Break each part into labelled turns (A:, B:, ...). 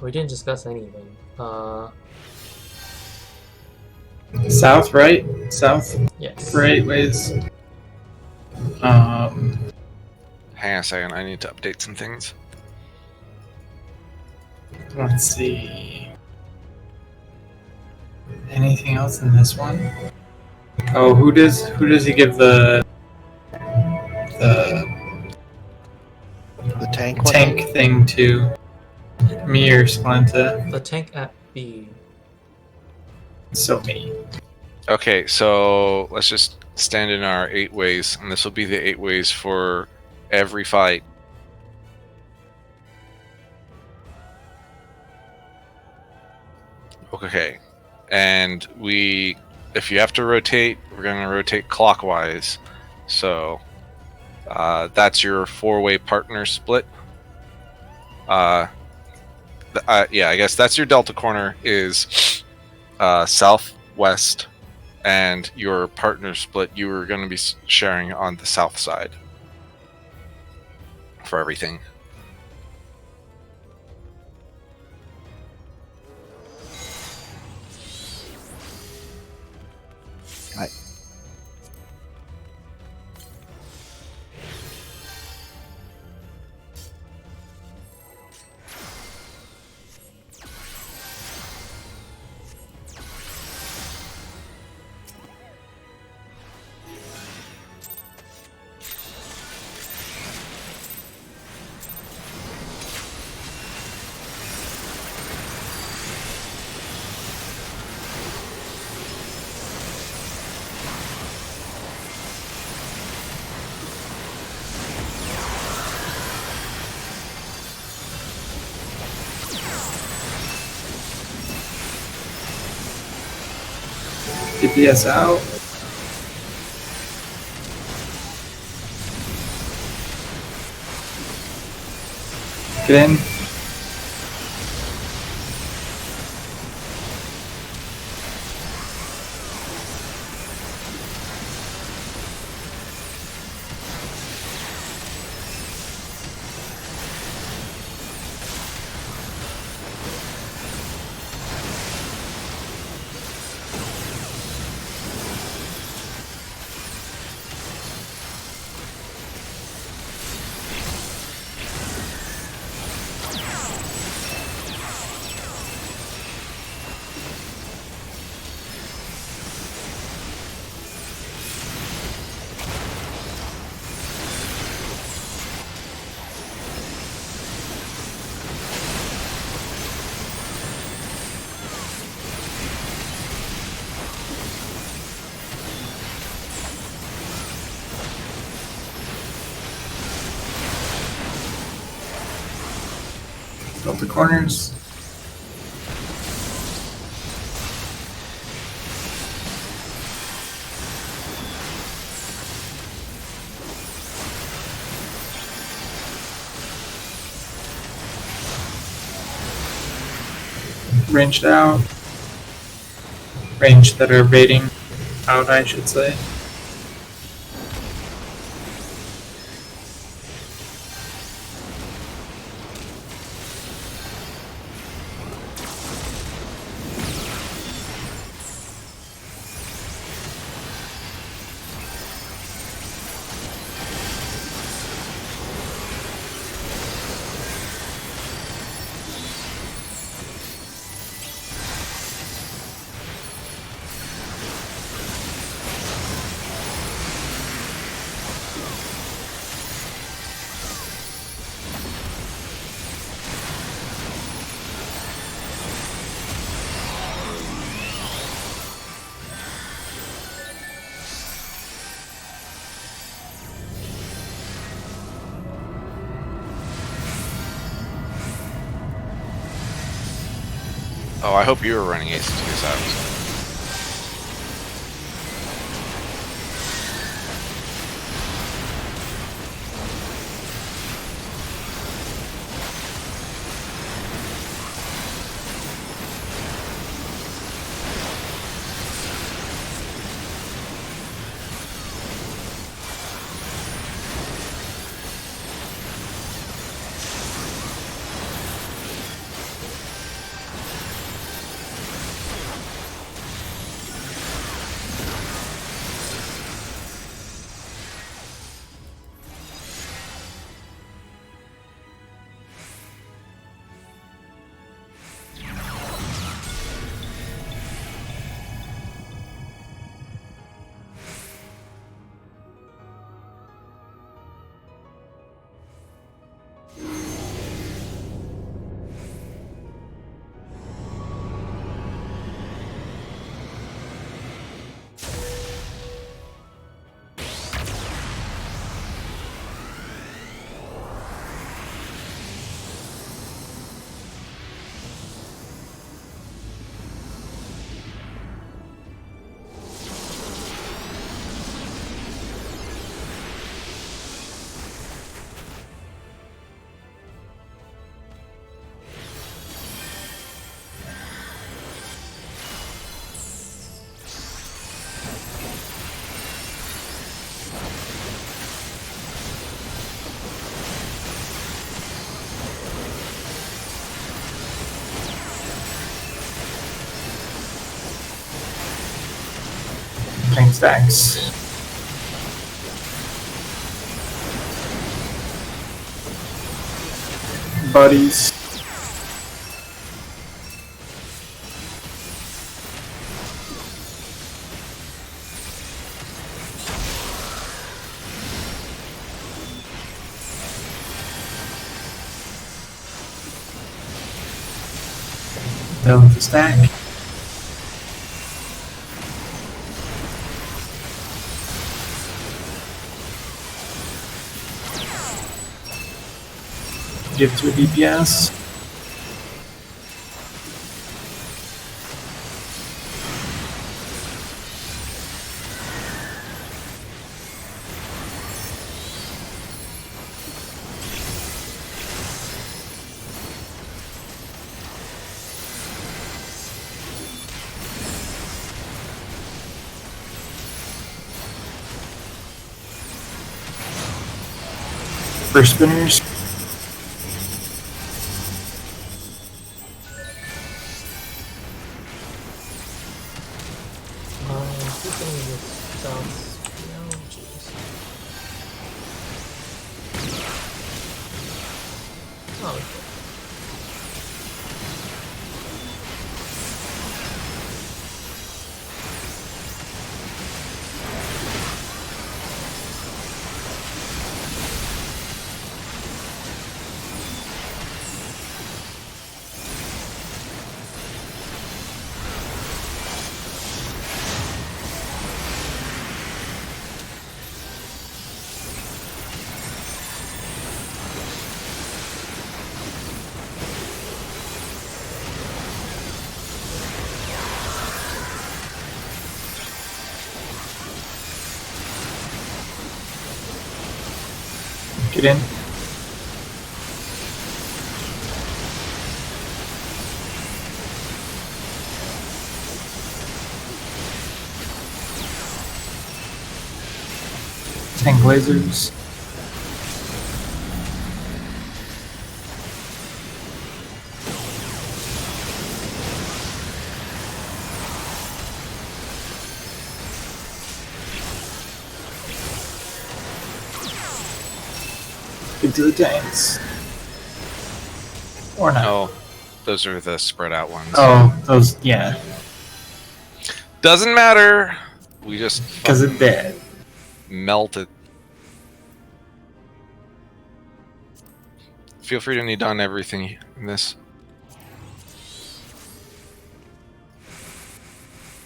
A: We didn't discuss anything.
B: South, right? South,
A: Yes.
B: right ways.
C: Hang on a second, I need to update some things.
B: Let's see. Anything else in this one? Oh, who does he give the
D: tank
B: thing to? Me or Splenta?
A: The tank at B.
B: So me.
C: Okay, so let's just stand in our 8 ways, and this will be the 8 ways for every fight. Okay, and if you have to rotate, we're going to rotate clockwise. So that's your 4-way partner split. Yeah, I guess that's your delta corner is southwest, and your partner split you are going to be sharing on the south side for everything.
B: DPS out. Get in. Build the corners. Ranged out. Ranged that are baiting out, I should say.
C: Oh, I hope you were running ACTs out.
B: Getting stacks. Buddies. Done with the stack. Give to a DPS. For spinners.
A: Who's getting this sounds? No, jeez. Oh, okay.
B: Get in. Tank lasers. Into the tanks. Or not.
C: No, those are the spread out ones.
B: Oh, those, yeah.
C: Doesn't matter. We just
B: Because it's dead.
C: melted. Feel free to need on everything in this.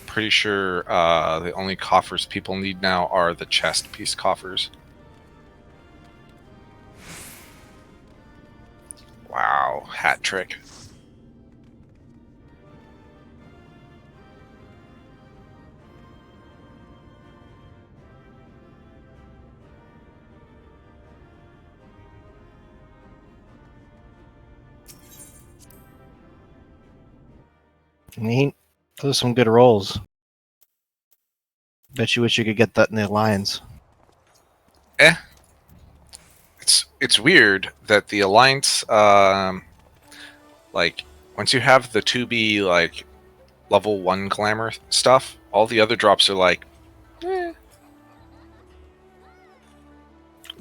C: Pretty sure the only coffers people need now are the chest piece coffers. Wow, hat trick.
D: Neat. Those are some good rolls. Bet you wish you could get that in the Alliance.
C: It's weird that the Alliance, like, once you have the 2B, like, level 1 glamour stuff, all the other drops are like, eh.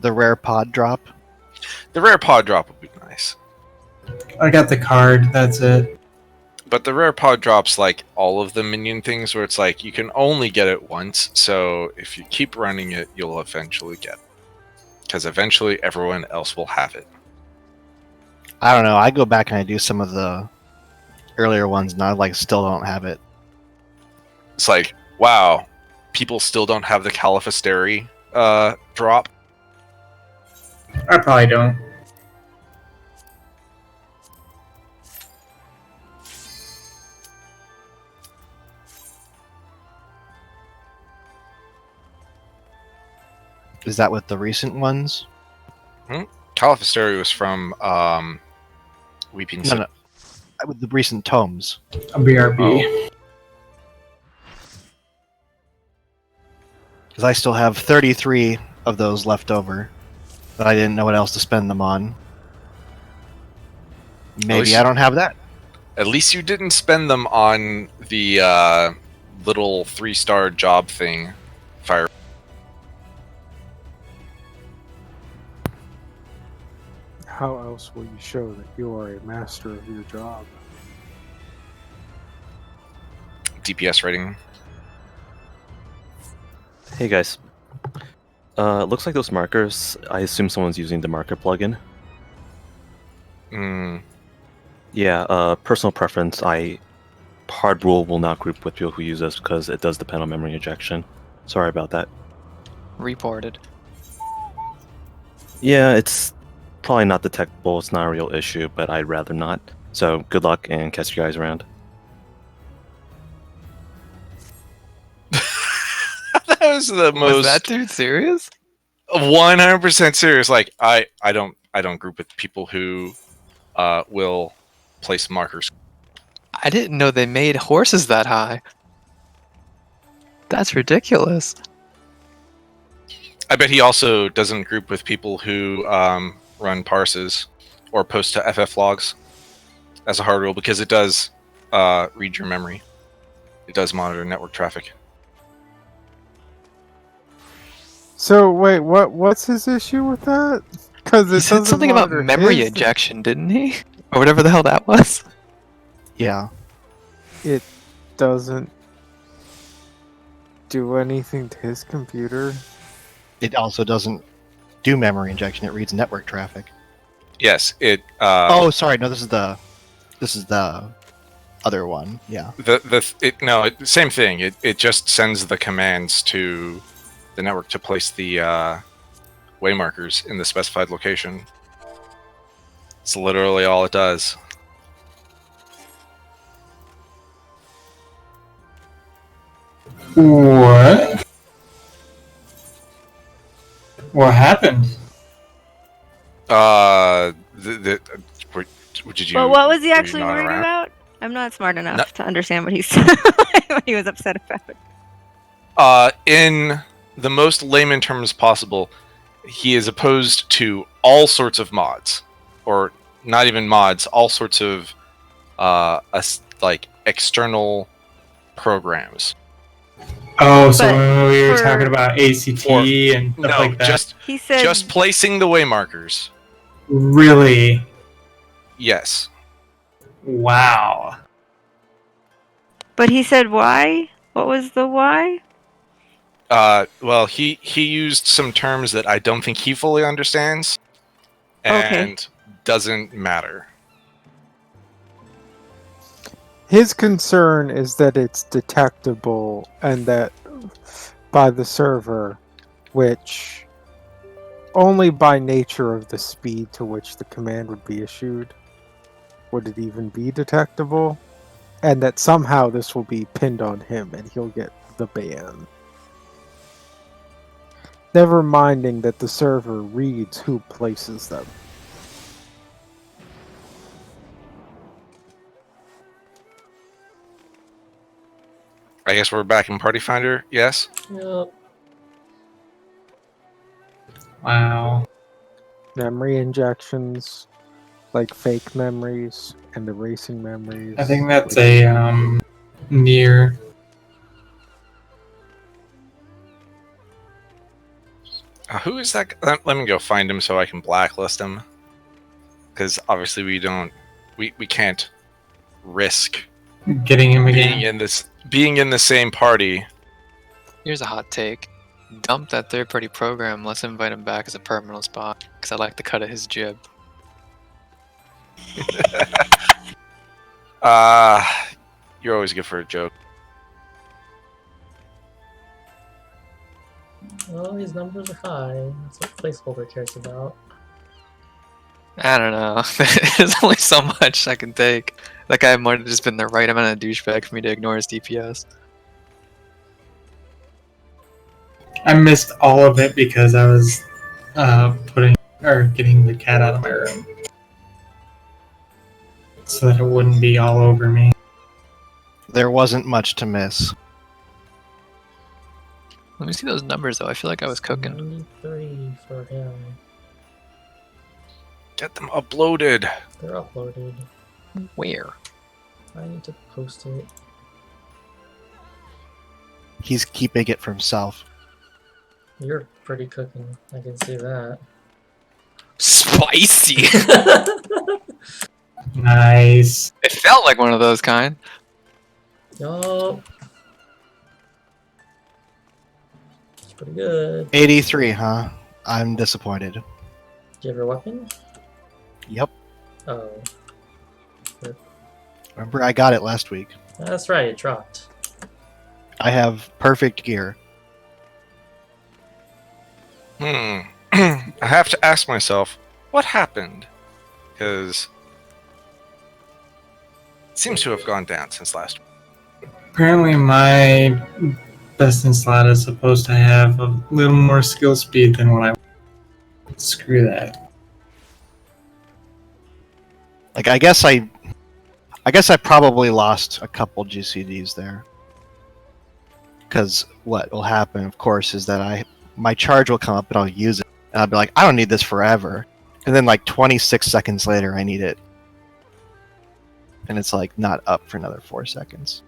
D: The rare pod drop.
C: The rare pod drop would be nice.
B: I got the card, that's it.
C: But the rare pod drops like all of the minion things where it's like you can only get it once, so if you keep running it, you'll eventually get it. Because eventually everyone else will have it.
D: I don't know. I go back and I do some of the earlier ones, and I like still don't have it.
C: It's like, wow, people still don't have the Califasteri drop.
B: I probably don't.
D: Is that with the recent ones?
C: Califasteri was from Weeping
D: No,
C: City.
D: no. With the recent tomes.
B: A BRB.
D: Because I still have 33 of those left over that I didn't know what else to spend them on. Maybe I don't have that.
C: At least you didn't spend them on the little 3-star job thing fire.
E: How else will you show that you are a master of your job?
C: DPS rating.
F: Hey guys. Looks like those markers, I assume someone's using the marker plugin. Yeah, personal preference, hard rule will not group with people who use this because it does depend on memory ejection. Sorry about that.
G: Reported.
F: Yeah, it's probably not detectable, it's not a real issue, but I'd rather not. So good luck and catch you guys around.
C: That was the most.
G: Was that dude serious?
C: 100% serious. Like I don't group with people who will place markers.
G: I didn't know they made horses that high. That's ridiculous.
C: I bet he also doesn't group with people who run parses or post to FF logs as a hard rule because it does read your memory. It does monitor network traffic.
E: So wait, what's his issue with that? Because
G: He said something about memory ejection, didn't he? Or whatever the hell that was.
D: Yeah.
E: It doesn't do anything to his computer.
D: It also doesn't do memory injection. It reads network traffic.
C: Yes, it.
D: Oh, sorry. No, this is the other one. Yeah.
C: Same thing. It just sends the commands to the network to place the way markers in the specified location. It's literally all it does.
B: What? What happened?
C: Did you?
H: Well, what was he
C: were you
H: actually
C: not
H: worried
C: around?
H: about? I'm not smart enough
C: No.
H: to understand what what he was upset about.
C: In the most layman terms possible, he is opposed to all sorts of mods, or not even mods, all sorts of like external programs.
B: Oh, so
H: But
B: when we were
H: for-
B: talking about ACT and stuff like that.
H: He said
C: Just placing the way markers.
B: Really?
C: Yes.
B: Wow.
H: but he said why? What was the why?
C: Well, he used some terms that I don't think he fully understands, and doesn't matter.
E: His concern is that it's detectable and that by the server, which only by nature of the speed to which the command would be issued would it even be detectable, and that somehow this will be pinned on him and he'll get the ban. Never minding that the server reads who places them.
C: I guess we're back in Party Finder. Yes.
A: Yep.
B: Wow.
E: Memory injections, like fake memories and erasing memories.
B: I think that's a near.
C: Who is that? Let me go find him so I can blacklist him. Because obviously we can't risk
B: Getting him again.
C: being in the same party.
G: Here's a hot take. Dump that third-party program. Let's invite him back as a permanent spot. Because I like the cut of his jib.
C: You're always good for a joke.
A: Well, his numbers are high. That's what placeholder cares about.
G: I don't know. There's only so much I can take. That guy might have just been the right amount of douchebag for me to ignore his DPS.
B: I missed all of it because I was getting the cat out of my room. So that it wouldn't be all over me.
D: There wasn't much to miss.
G: Let me see those numbers though. I feel like I was cooking.
A: 93 for him.
C: Get them uploaded.
A: They're uploaded.
G: Where?
A: I need to post it.
D: He's keeping it for himself.
A: You're pretty cooking. I can see that.
G: Spicy.
B: Nice.
G: It felt like one of those kind.
A: Yup. It's pretty good.
D: 83, huh? I'm disappointed.
A: Do you have your weapon?
D: Yep.
A: Oh,
D: Remember, I got it last week.
A: that's right. It dropped.
D: I have perfect gear.
C: I have to ask myself, what happened? Because it seems to have gone down since last week.
B: Apparently, my best in slot is supposed to have a little more skill speed than what I. Screw that.
D: Like, I guess I probably lost a couple GCDs there. Because what will happen, of course, is that my charge will come up and I'll use it, and I'll be like, I don't need this forever, and then like 26 seconds later, I need it, and it's like not up for another 4 seconds.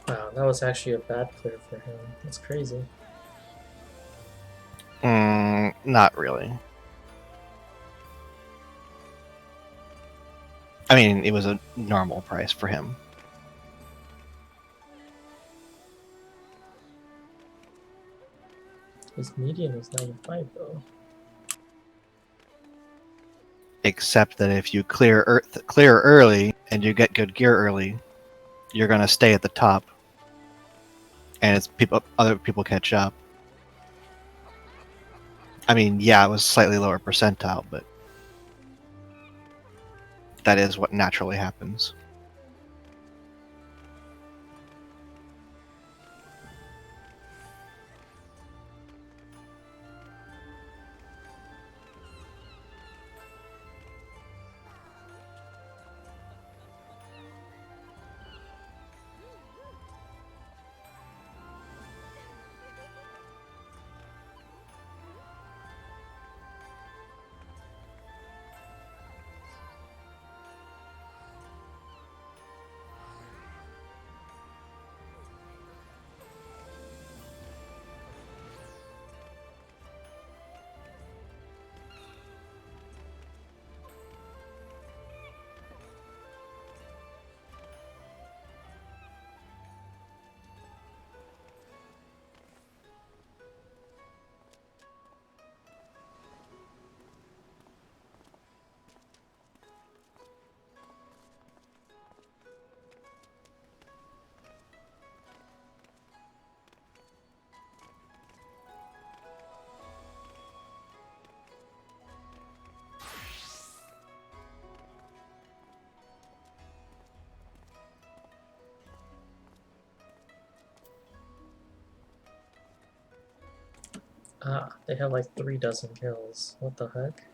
A: Wow, that was actually a bad clear for him. That's crazy.
D: Not really. I mean, it was a normal price for him.
A: His median is 95 though.
D: Except that if you clear early and you get good gear early, you're gonna stay at the top, and it's other people catch up. I mean, yeah, it was slightly lower percentile, but that is what naturally happens.
A: Ah, they have like 3 dozen kills. What the heck?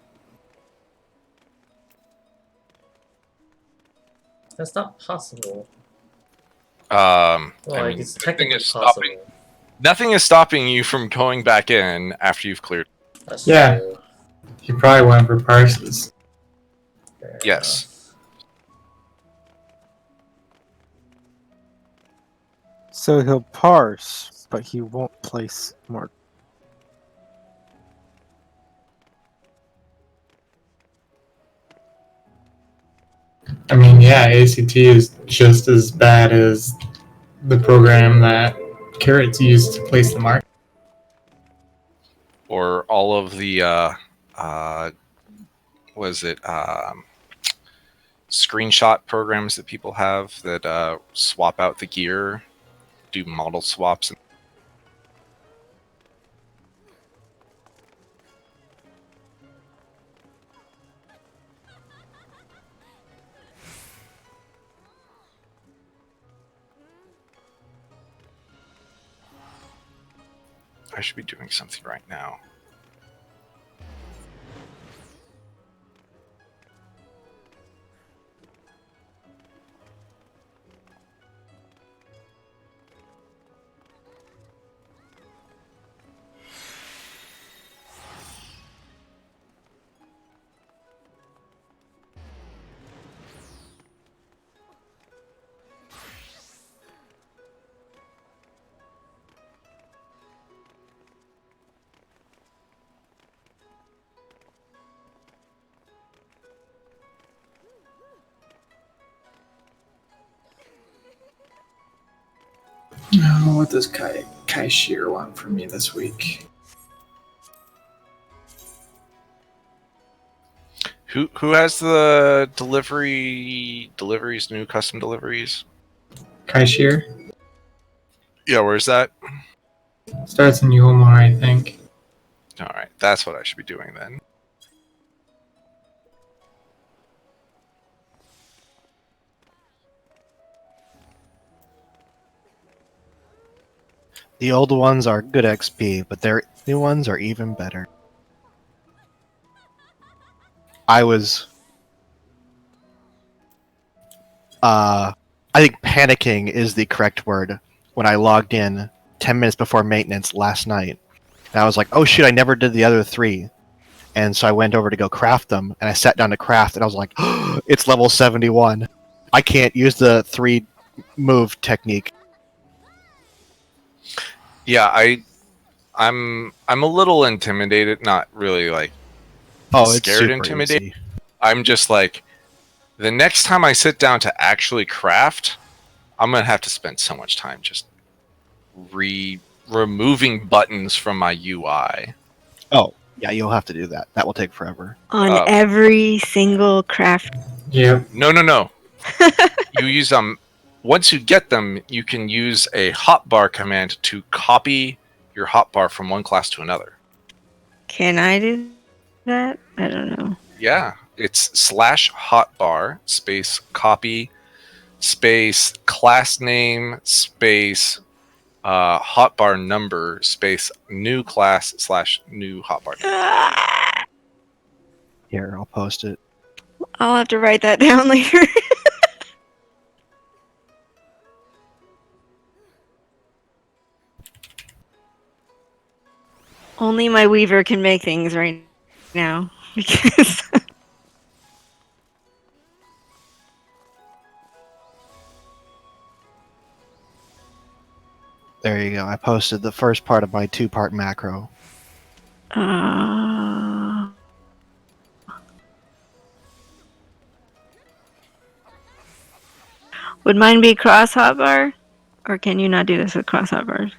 A: That's not possible.
C: Well,
A: Well, like, it's technically possible.
C: Nothing is stopping you from going back in after you've cleared.
A: That's
B: Yeah.
A: true.
B: He probably went for parses.
A: Fair
C: Yes.
A: enough.
E: So he'll parse, but he won't place mark.
B: I mean, yeah, ACT is just as bad as the program that Carrots used to place the mark.
C: Or all of the was it screenshot programs that people have that swap out the gear, do model swaps. I should be doing something right now.
B: Oh, what does Kai Shear want from me this week?
C: Who has the deliveries, new custom deliveries?
B: Kai Shear
C: Yeah, where's that?
B: starts in Yulmar, I think.
C: All right, that's what I should be doing then.
D: The old ones are good XP, but their new ones are even better. I was I think panicking is the correct word when I logged in 10 minutes before maintenance last night. And I was like, oh shit, I never did the other 3. And so I went over to go craft them, and I sat down to craft, and I was like, oh, it's level 71. I can't use the 3 move technique.
C: Yeah, I'm a little intimidated, not really like
D: Oh, it's
C: scared
D: super
C: intimidated.
D: easy.
C: I'm just like, the next time I sit down to actually craft, I'm gonna have to spend so much time just removing buttons from my UI.
D: Oh, yeah, you'll have to do that. That will take forever.
H: On every single craft.
B: Yep.
C: No. You use once you get them, you can use a hotbar command to copy your hotbar from one class to another.
H: Can I do that? I don't know.
C: Yeah, it's /hotbar space copy space class name space hotbar number space new class /new hotbar.
D: Here, I'll post it.
H: I'll have to write that down later. Only my weaver can make things right now. Because
D: There you go. I posted the first part of my 2-part macro.
H: would mine be cross hotbar? Or can you not do this with cross hotbars?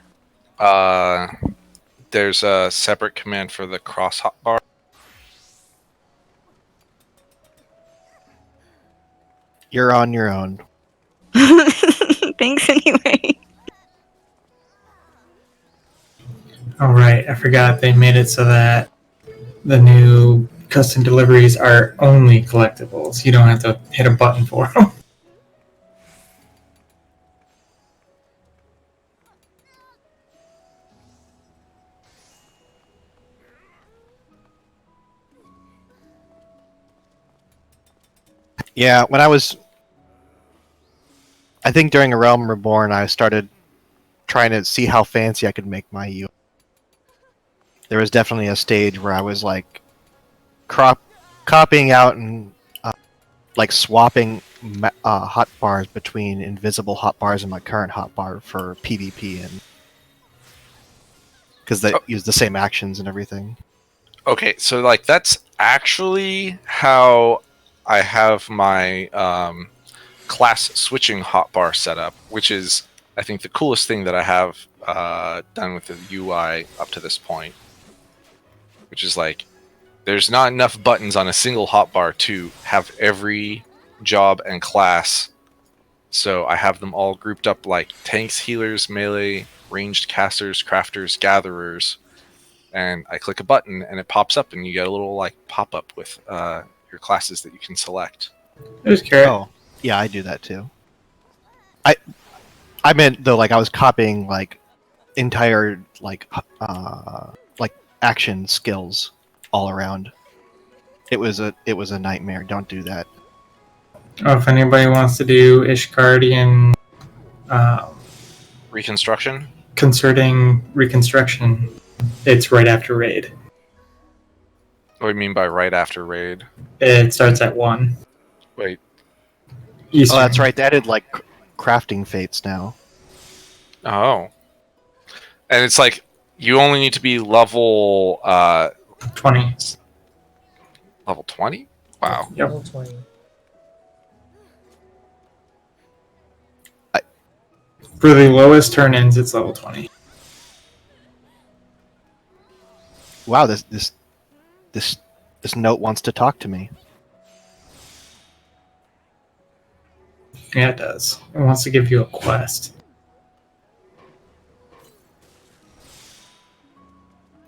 C: There's a separate command for the cross hotbar.
D: You're on your own.
H: Thanks anyway.
B: All right, I forgot they made it so that the new custom deliveries are only collectibles. You don't have to hit a button for them.
D: Yeah, when I was I think during A Realm Reborn, I started trying to see how fancy I could make my UI. There was definitely a stage where I was like copying out and like swapping hotbars between invisible hotbars and my current hotbar for PvP, and because they use the same actions and everything.
C: Okay, so like that's actually how I have my class switching hotbar set up, which is I think the coolest thing that I have done with the UI up to this point. Which is like, there's not enough buttons on a single hotbar to have every job and class. So I have them all grouped up like tanks, healers, melee, ranged casters, crafters, gatherers. And I click a button and it pops up and you get a little like pop-up with your classes that you can select.
B: There's Carrot.
D: Oh, yeah, I do that too. I meant though, like I was copying like entire like action skills all around. It was a nightmare. Don't do that.
B: Oh, if anybody wants to do Ishgardian
C: Reconstruction?
B: concerting reconstruction, it's right after raid.
C: What do you mean by right after raid?
B: It starts at 1.
C: Wait,
B: Eastern.
D: Oh, that's right. They added like crafting fates now.
C: oh. And it's like, you only need to be level
B: 20.
C: level 20? Wow.
B: Yep.
A: Level 20.
B: For the lowest turn-ins, it's level 20.
D: Wow, this note wants to talk to me.
B: Yeah, it does. It wants to give you a quest.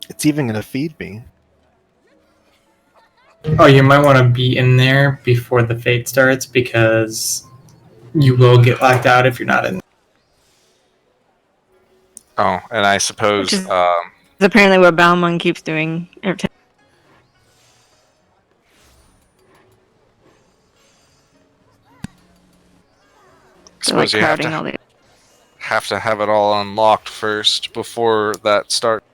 D: It's even gonna feed me.
B: Oh, you might want to be in there before the fate starts because you will get locked out if you're not in.
C: Oh, and I suppose
H: Which is- Apparently what Balmung keeps doing every time. They're like
C: suppose you have
H: crowding all
C: to,
H: the.
C: have to have it all unlocked first before that starts.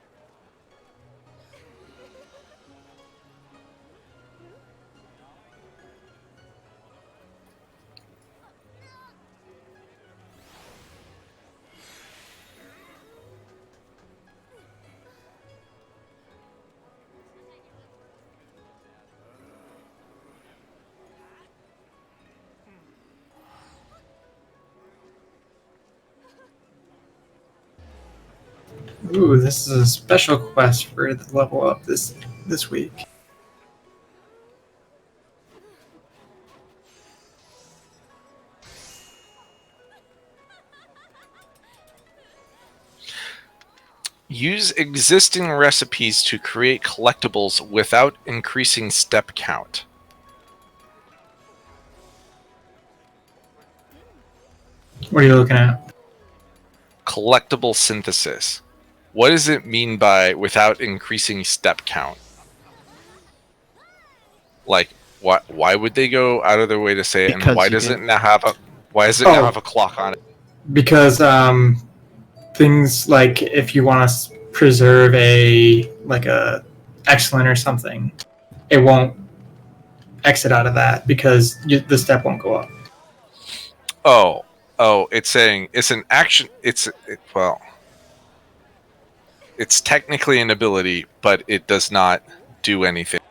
B: Ooh, this is a special quest for the level up this week.
C: Use existing recipes to create collectibles without increasing step count.
B: What are you looking at?
C: Collectible synthesis. What does it mean by without increasing step count? Like, why would they go out of their way to say it, and
D: Because
C: why
D: you
C: does
D: can-
C: it now have a
B: Oh.
C: have a clock on it?
B: Because things like if you want to preserve a excellent or something, it won't exit out of that because the step won't go up.
C: Oh, it's saying it's an action. Well, it's technically an ability, but it does not do anything.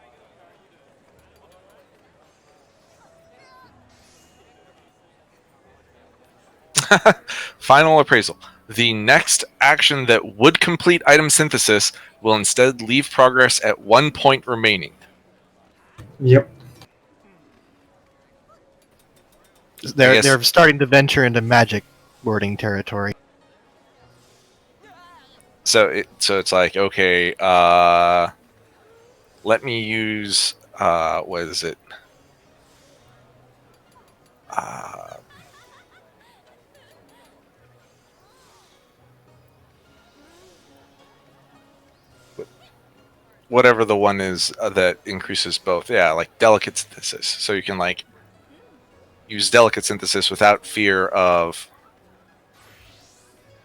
C: Final appraisal. The next action that would complete item synthesis will instead leave progress at 1 point remaining.
B: Yep.
C: guess-
D: They're starting to venture into magic wording territory.
C: So it's like, okay, let me use what is it? Whatever the one is that increases both. Yeah, like delicate synthesis. So you can like use delicate synthesis without fear of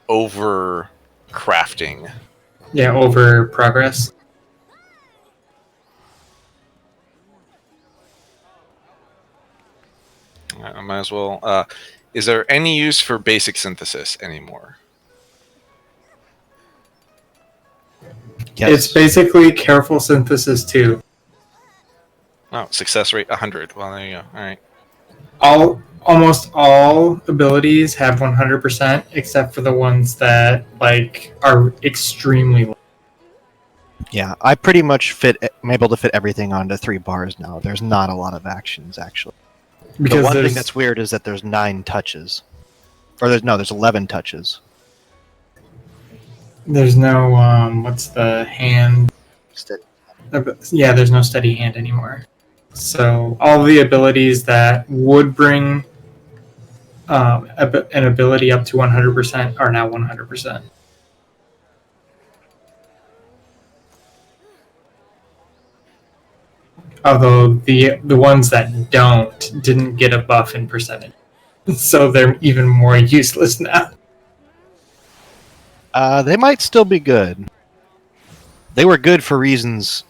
C: over crafting.
B: Yeah, over progress.
C: I might as well. Is there any use for basic synthesis anymore?
D: Yes.
B: It's basically careful synthesis too.
C: Oh, success rate 100. Well, there you go. All right.
B: Almost all abilities have 100%, except for the ones that like are extremely low.
D: Yeah, I pretty much I'm able to fit everything onto 3 bars now. There's not a lot of actions, actually.
B: Because
D: The one
B: there's,
D: thing that's weird is that there's 9 touches. Or there's 11 touches.
B: there's no what's the hand? Yeah, there's no steady hand anymore. So all the abilities that would bring an ability up to 100% are now 100%. Although the ones that didn't get a buff in percentage, so they're even more useless now.
D: They might still be good. They were good for reasons.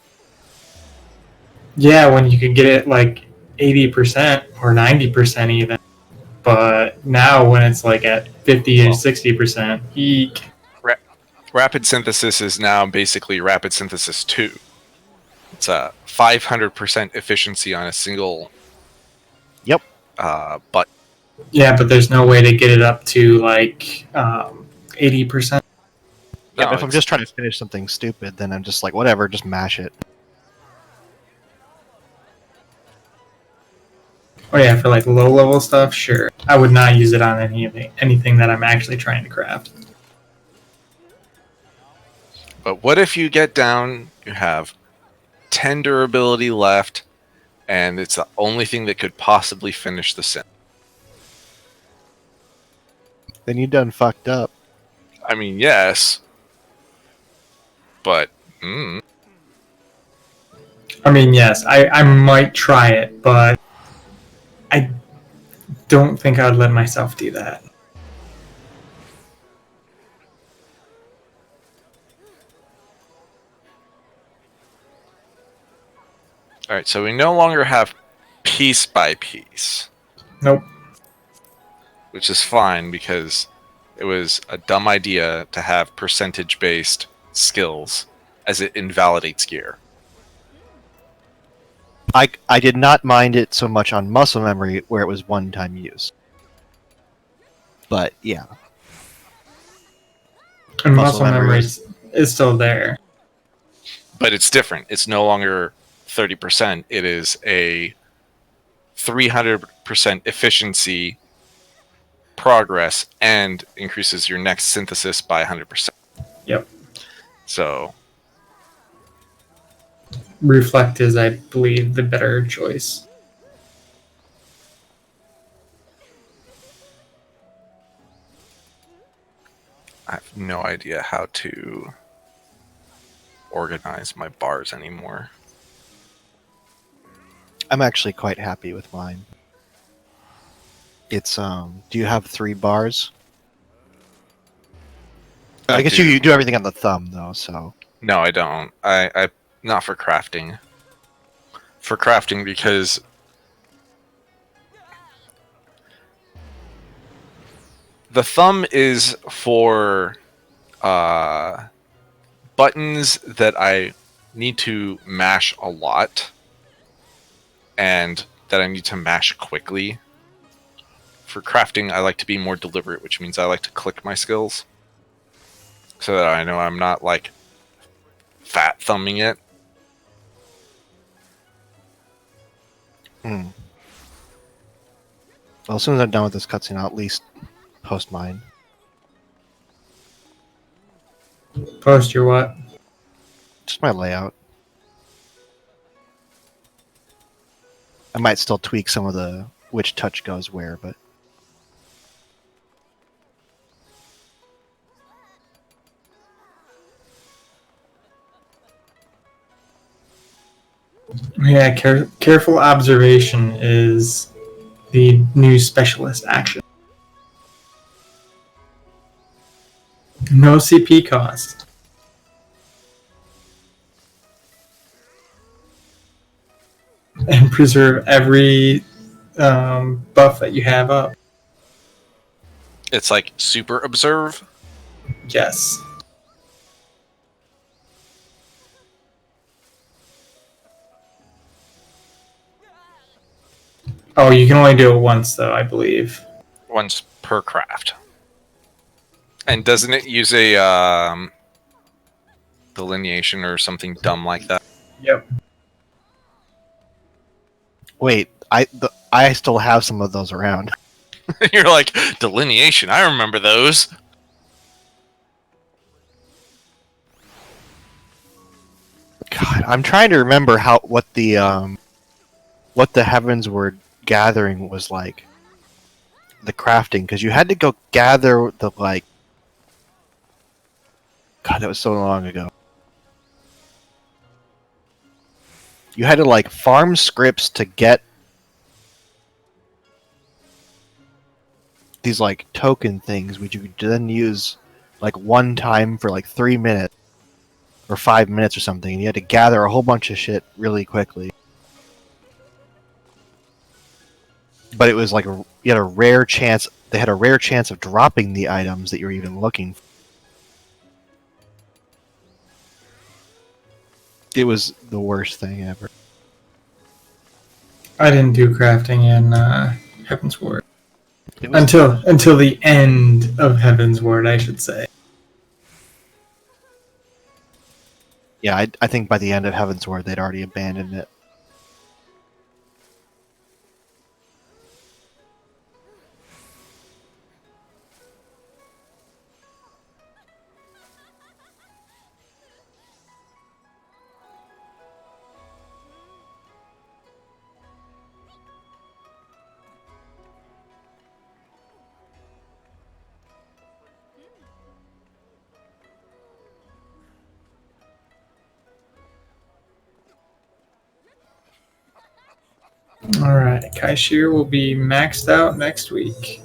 B: Yeah, when you could get it like 80% or 90% even. But now when it's like at 50 or 60%, eek.
C: Rapid synthesis is now basically rapid synthesis 2. It's a 500% efficiency on a single.
D: Yep.
C: But
B: Yeah, but there's no way to get it up to like 80%.
D: Yeah,
C: no,
D: if I'm just trying to finish something stupid, then I'm just like, whatever, just mash it.
B: Oh yeah, for like low level stuff, sure. I would not use it on anything that I'm actually trying to craft.
C: But what if you get down, you have 10 durability left, and it's the only thing that could possibly finish the sim?
D: Then you done fucked up.
C: I mean, yes, but
B: I mean, yes, I might try it, but I don't think I'd let myself do that.
C: all right. So we no longer have piece by piece,
B: Nope.
C: which is fine because it was a dumb idea to have percentage-based skills, as it invalidates gear.
D: I did not mind it so much on muscle memory where it was one-time use. But yeah,
B: And
D: Muscle
B: muscle
D: memory
B: memory is still there.
C: But it's different. It's no longer 30%. It is a 300% efficiency progress and increases your next synthesis by 100%.
B: Yep.
C: So
B: Reflect is, I believe, the better choice.
C: I have no idea how to organize my bars anymore.
D: I'm actually quite happy with mine. It's do you have 3 bars? I guess you do everything on the thumb though, so.
C: No, I don't. I not for crafting. For crafting because the thumb is for buttons that I need to mash a lot and that I need to mash quickly. For crafting, I like to be more deliberate, which means I like to click my skills so that I know I'm not like fat thumbing it.
D: Well, as soon as I'm done with this cutscene, I'll at least post mine.
B: Post your what?
D: Just my layout. I might still tweak some of the which touch goes where, but
B: Yeah, careful observation is the new specialist action. No CP cost. And preserve every buff that you have up.
C: It's like super observe.
B: Yes. Oh, you can only do it once, though, I believe.
C: Once per craft. And doesn't it use a delineation or something dumb like that?
B: Yep.
D: Wait, I still have some of those around.
C: You're like, delineation, I remember those.
D: God, I'm trying to remember what the Heavensward gathering was like. The crafting, because you had to go gather the like. God, that was so long ago. You had to like farm scripts to get these like token things, which you could then use like one time for like 3 minutes or 5 minutes or something, and you had to gather a whole bunch of shit really quickly. But it was like you had a rare chance. They had a rare chance of dropping the items that you were even looking for. It was the worst thing ever.
B: I didn't do crafting in Heaven's Ward.
D: It was,
B: Until the end of Heaven's Ward, I should say.
D: yeah, I think by the end of Heavensward, they'd already abandoned it.
B: Alright, Kaishir will be maxed out next week.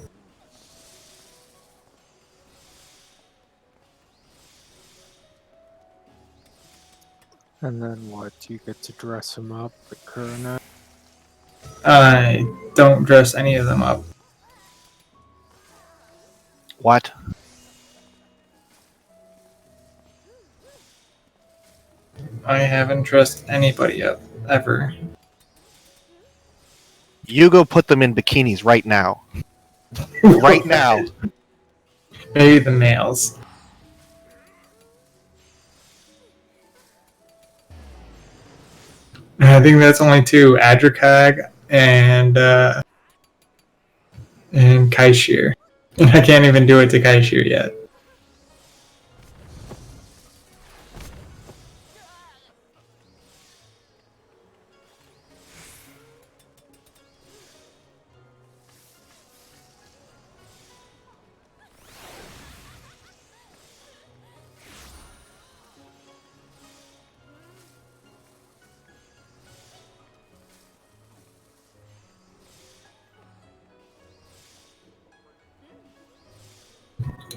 E: And then what? You get to dress him up at Kurna?
B: I don't dress any of them up.
D: What?
B: I haven't dressed anybody up, ever.
D: You go put them in bikinis right now. Right now.
B: Maybe the males. I think that's only two, Adrakag and Kaishir. And I can't even do it to Kaishir yet.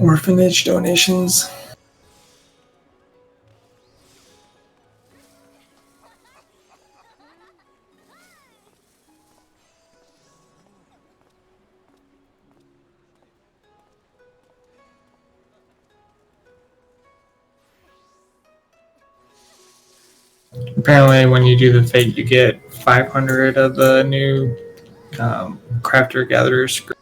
B: Orphanage donations. Apparently, when you do the fate, you get 500 of the new Crafter Gatherer script.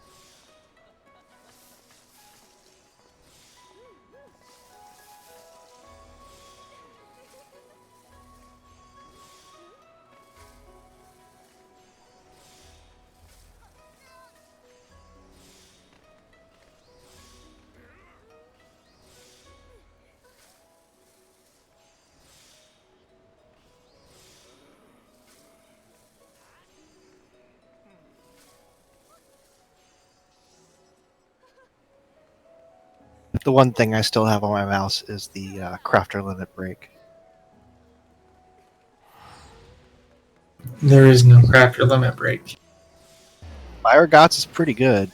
D: The one thing I still have on my mouse is the crafter limit break.
B: There is no Crafter limit break.
D: Fire Gots is pretty good.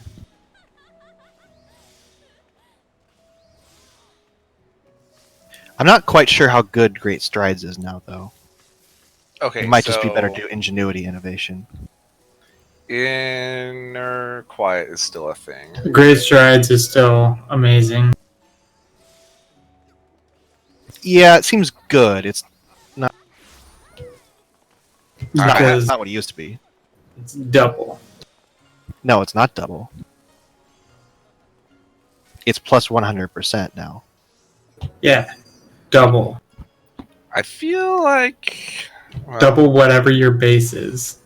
D: I'm not quite sure how good Great Strides is now, though.
C: Okay,
D: It might just be better to do Ingenuity Innovation.
C: Inner quiet is still a thing.
B: Great Strides is still amazing.
D: Yeah, it seems good. It's not
B: Because
D: not what it used to be.
B: it's double.
D: No, it's not double. It's plus 100% now.
B: Yeah, double.
C: I feel like well,
B: Double whatever your base is.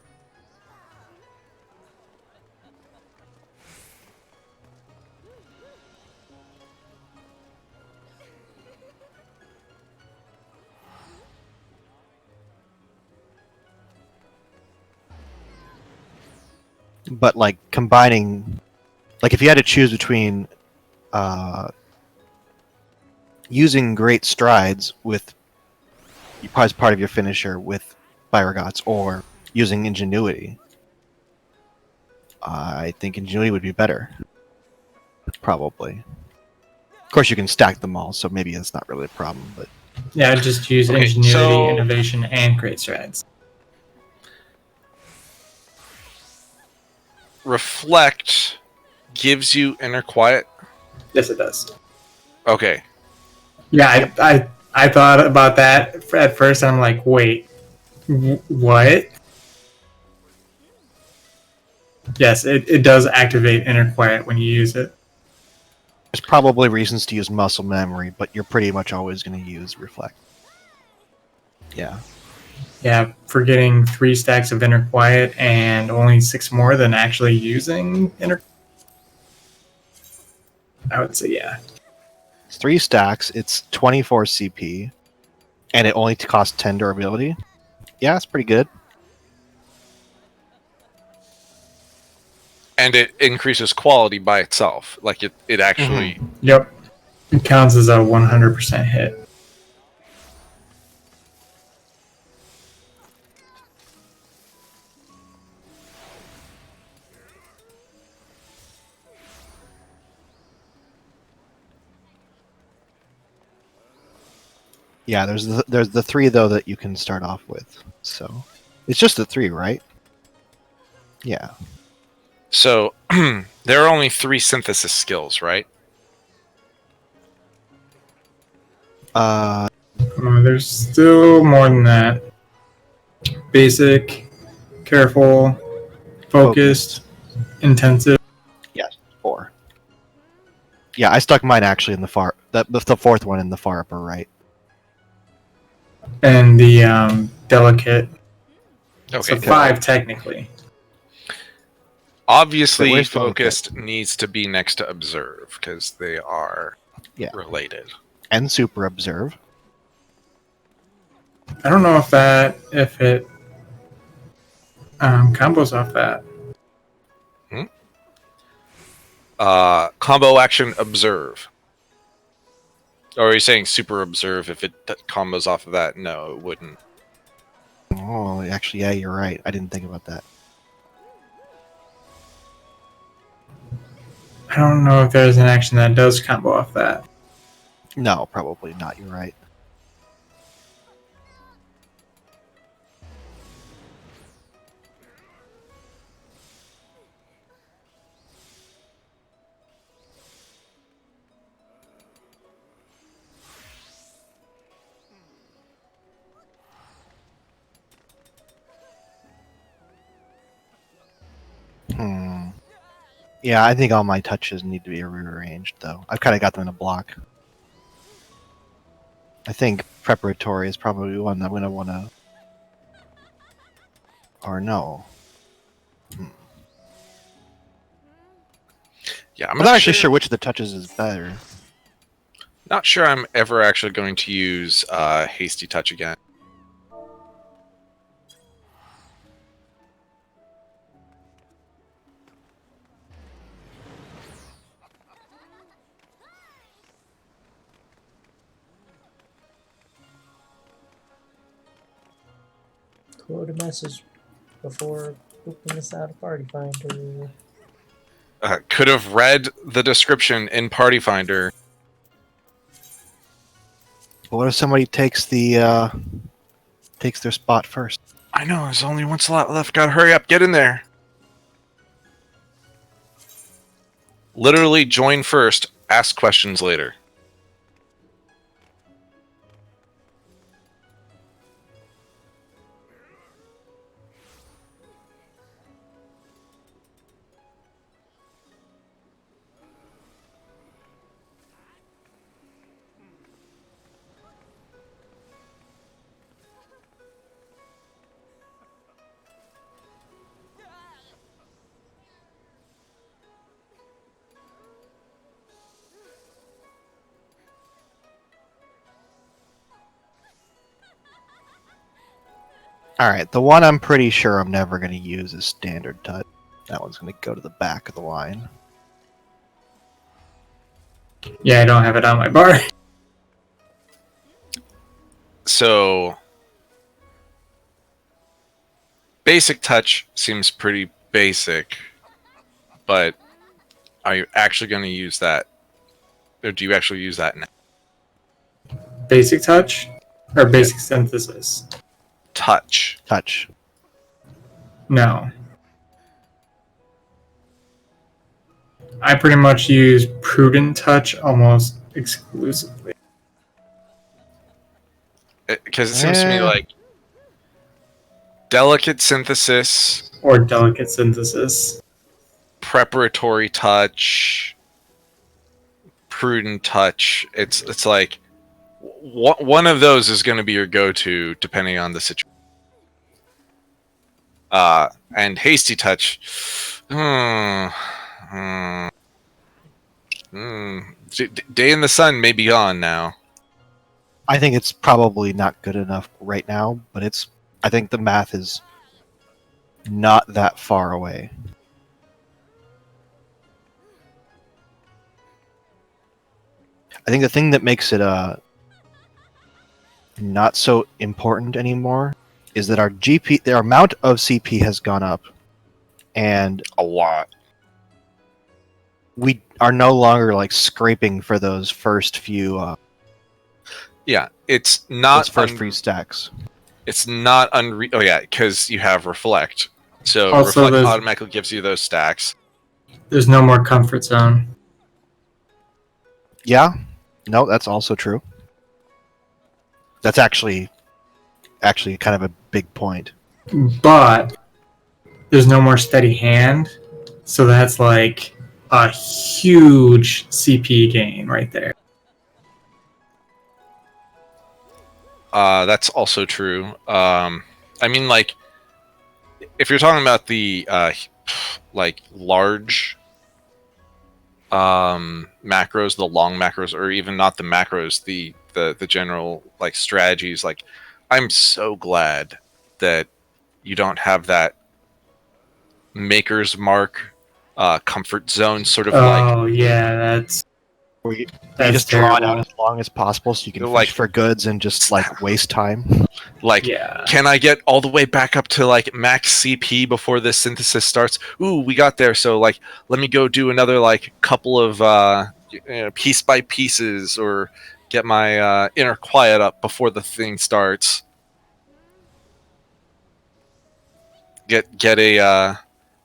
D: But like combining, like if you had to choose between using Great Strides with as part of your finisher with Fire Gots or using Ingenuity, I think Ingenuity would be better. Probably. Of course, you can stack them all, so maybe that's not really a problem. But
B: Yeah, just use
C: Okay,
B: Ingenuity,
C: so-
B: Innovation, and Great Strides.
C: Reflect gives you inner quiet.
B: Yes, it does.
C: Okay.
B: Yeah, I thought about that at first. And I'm like, wait, what? Yes, it does activate Inner Quiet when you use it.
D: there's probably reasons to use muscle memory, but you're pretty much always going to use Reflect. Yeah.
B: Yeah, for getting 3 stacks of Inner Quiet and only 6 more than actually using Inner. I would say yeah.
D: It's 3 stacks, it's 24 CP, and it only costs 10 durability. Yeah, it's pretty good.
C: And it increases quality by itself. Like it actually
B: Yep, it counts as a 100% hit.
D: Yeah, there's the 3 though that you can start off with. So it's just the 3, right? Yeah.
C: So there are only 3 synthesis skills, right?
B: There's still more than that. Basic, careful, focused, intensive.
D: Yes, 4. Yeah, I stuck mine actually in the the 4th one in the far upper right.
B: And the delicate.
C: Okay.
B: So 5 technically.
C: Obviously,
D: But where's
C: focused needs to be next to observe because they are related.
D: And super observe.
B: I don't know if it combos off that.
C: Combo action observe. Or are you saying super observe if it combos off of that? No, it wouldn't.
D: Oh, actually, yeah, you're right. I didn't think about that.
B: I don't know if there's an action that does combo off that.
D: No, probably not. You're right. Yeah, I think all my touches need to be rearranged, though. I've kind of got them in a block. I think preparatory is probably one I'm going to want to... Or no.
C: Yeah,
D: I'm not actually sure which of the touches is better.
C: Not sure I'm ever actually going to use hasty touch again.
A: Quote a message before Spooping this out of Party Finder.
C: Could have read the description in Party Finder.
D: What if somebody takes their spot first?
C: I know, there's only one slot left. Gotta hurry up, get in there. Literally join first, ask questions later.
D: Alright, the one I'm pretty sure I'm never going to use is Standard Touch. That one's going to go to the back of the line.
B: Yeah, I don't have it on my bar.
C: So, basic touch seems pretty basic, but are you actually going to use that? Or do you actually use that now?
B: Basic touch? Or basic synthesis?
C: Touch.
D: Touch.
B: No. I pretty much use prudent touch almost exclusively.
C: Because it seems to me like delicate synthesis,
B: Or delicate synthesis.
C: preparatory touch, prudent touch. It's like one of those is going to be your go-to depending on the situation. And hasty touch. Day in the sun may be on now.
D: I think it's probably not good enough right now, but I think the math is not that far away. I think the thing that makes it not so important anymore is that our amount of CP has gone up, and
C: A lot.
D: we are no longer like scraping for those first few
C: Yeah, it's not
D: those first few stacks.
C: It's not unreal. Oh yeah, because you have reflect. So
B: Also,
C: reflect
B: there's-
C: automatically gives you those stacks.
B: There's no more comfort zone.
D: Yeah, no, that's also true. That's actually kind of a big point.
B: But there's no more steady hand. So that's like a huge CP gain right there.
C: That's also true. I mean, like, if you're talking about the like large macros, the long macros, or even not the macros, the general like strategies, like, I'm so glad that you don't have that maker's mark comfort zone sort of like.
B: Oh yeah, that's
D: You
B: that's
D: just draw it out
B: terrible.
D: as long as possible so you can
C: Like-
D: fish for goods and just like waste time.
C: Like,
B: Yeah.
C: can I get all the way back up to like max CP before this synthesis starts? Ooh, we got there. So like, let me go do another like couple of piece by pieces, or get my inner quiet up before the thing starts. Get a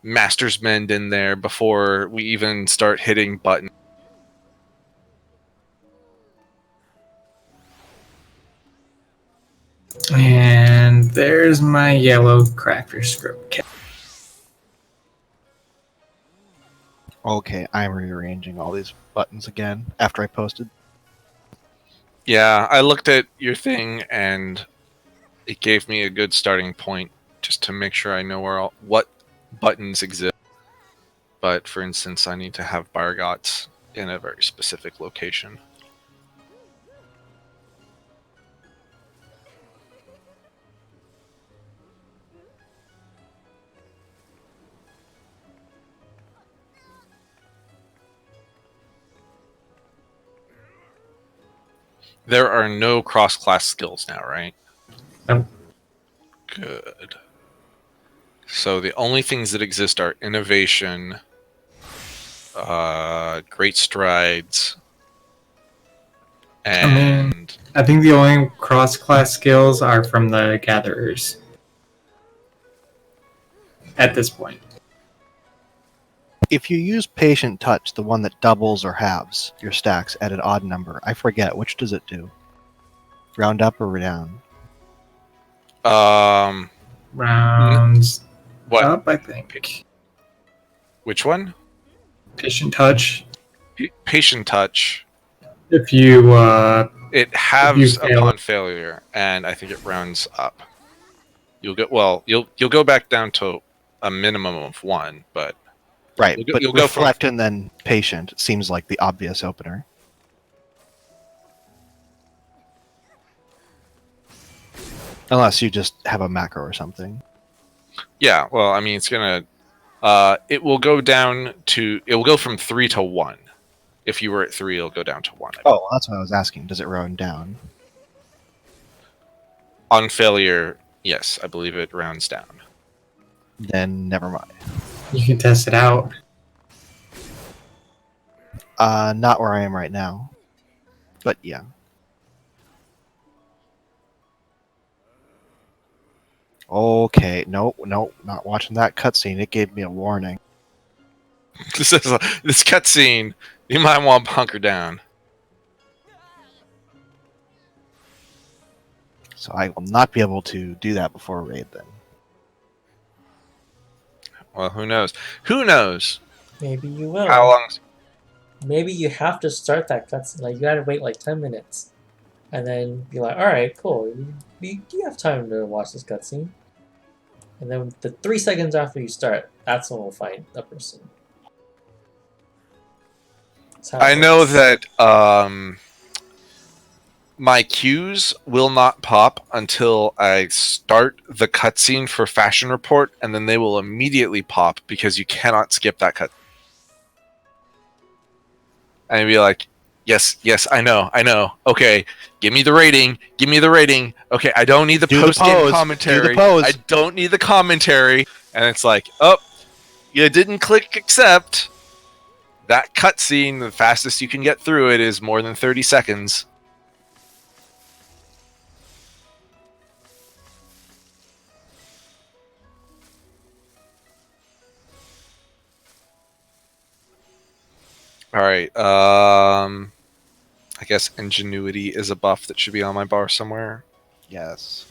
C: master's mend in there before we even start hitting buttons.
B: And there's my yellow crackfish script kit.
D: Okay, I'm rearranging all these buttons again after I posted.
C: Yeah, I looked at your thing and it gave me a good starting point just to make sure I know what buttons exist. But for instance, I need to have Bargots in a very specific location. There are no cross-class skills now, right?
B: Nope.
C: Good. So the only things that exist are innovation, great strides, and
B: I think the only cross-class skills are from the gatherers at this point.
D: If you use Patient Touch, the one that doubles or halves your stacks at an odd number, I forget, which does it do? Round up or down?
B: Rounds
C: what?
B: up, I think.
C: Which one?
B: Patient touch.
C: Patient touch.
B: If you
C: It halves
B: fail.
C: upon failure, and I think it rounds up. You'll go back down to a minimum of 1, but
D: Right, but
C: you'll go
D: Reflect and then Patient seems like the obvious opener. Unless you just have a macro or something.
C: Yeah, well, I mean, it's gonna. It will go down to. It will go from 3 to 1. If you were at 3, it'll go down to 1.
D: Oh, that's what I was asking. Does it round down?
C: On failure, yes, I believe it rounds down.
D: Then never mind.
B: You can test it out.
D: Not where I am right now. But yeah. Okay, no, not watching that cutscene. It gave me a warning.
C: This cutscene. You might want to hunker down.
D: So I will not be able to do that before raid then.
C: Well, who knows? Who knows?
A: Maybe you will.
C: How long?
A: Maybe you have to start that cutscene. Like, you gotta wait like 10 minutes. And then be like, alright, cool. You have time to watch this cutscene. And then the 3 seconds after you start, that's when we'll find the person.
C: I know that my cues will not pop until I start the cutscene for Fashion Report, and then they will immediately pop because you cannot skip that cut. And I'd be like, yes, I know. Okay, give me the rating. Okay, I don't need the post-game commentary.
D: Do the pose.
C: I don't need the commentary. And it's like, oh, you didn't click accept. That cutscene, the fastest you can get through it is more than 30 seconds. All right. I guess Ingenuity is a buff that should be on my bar somewhere.
D: Yes.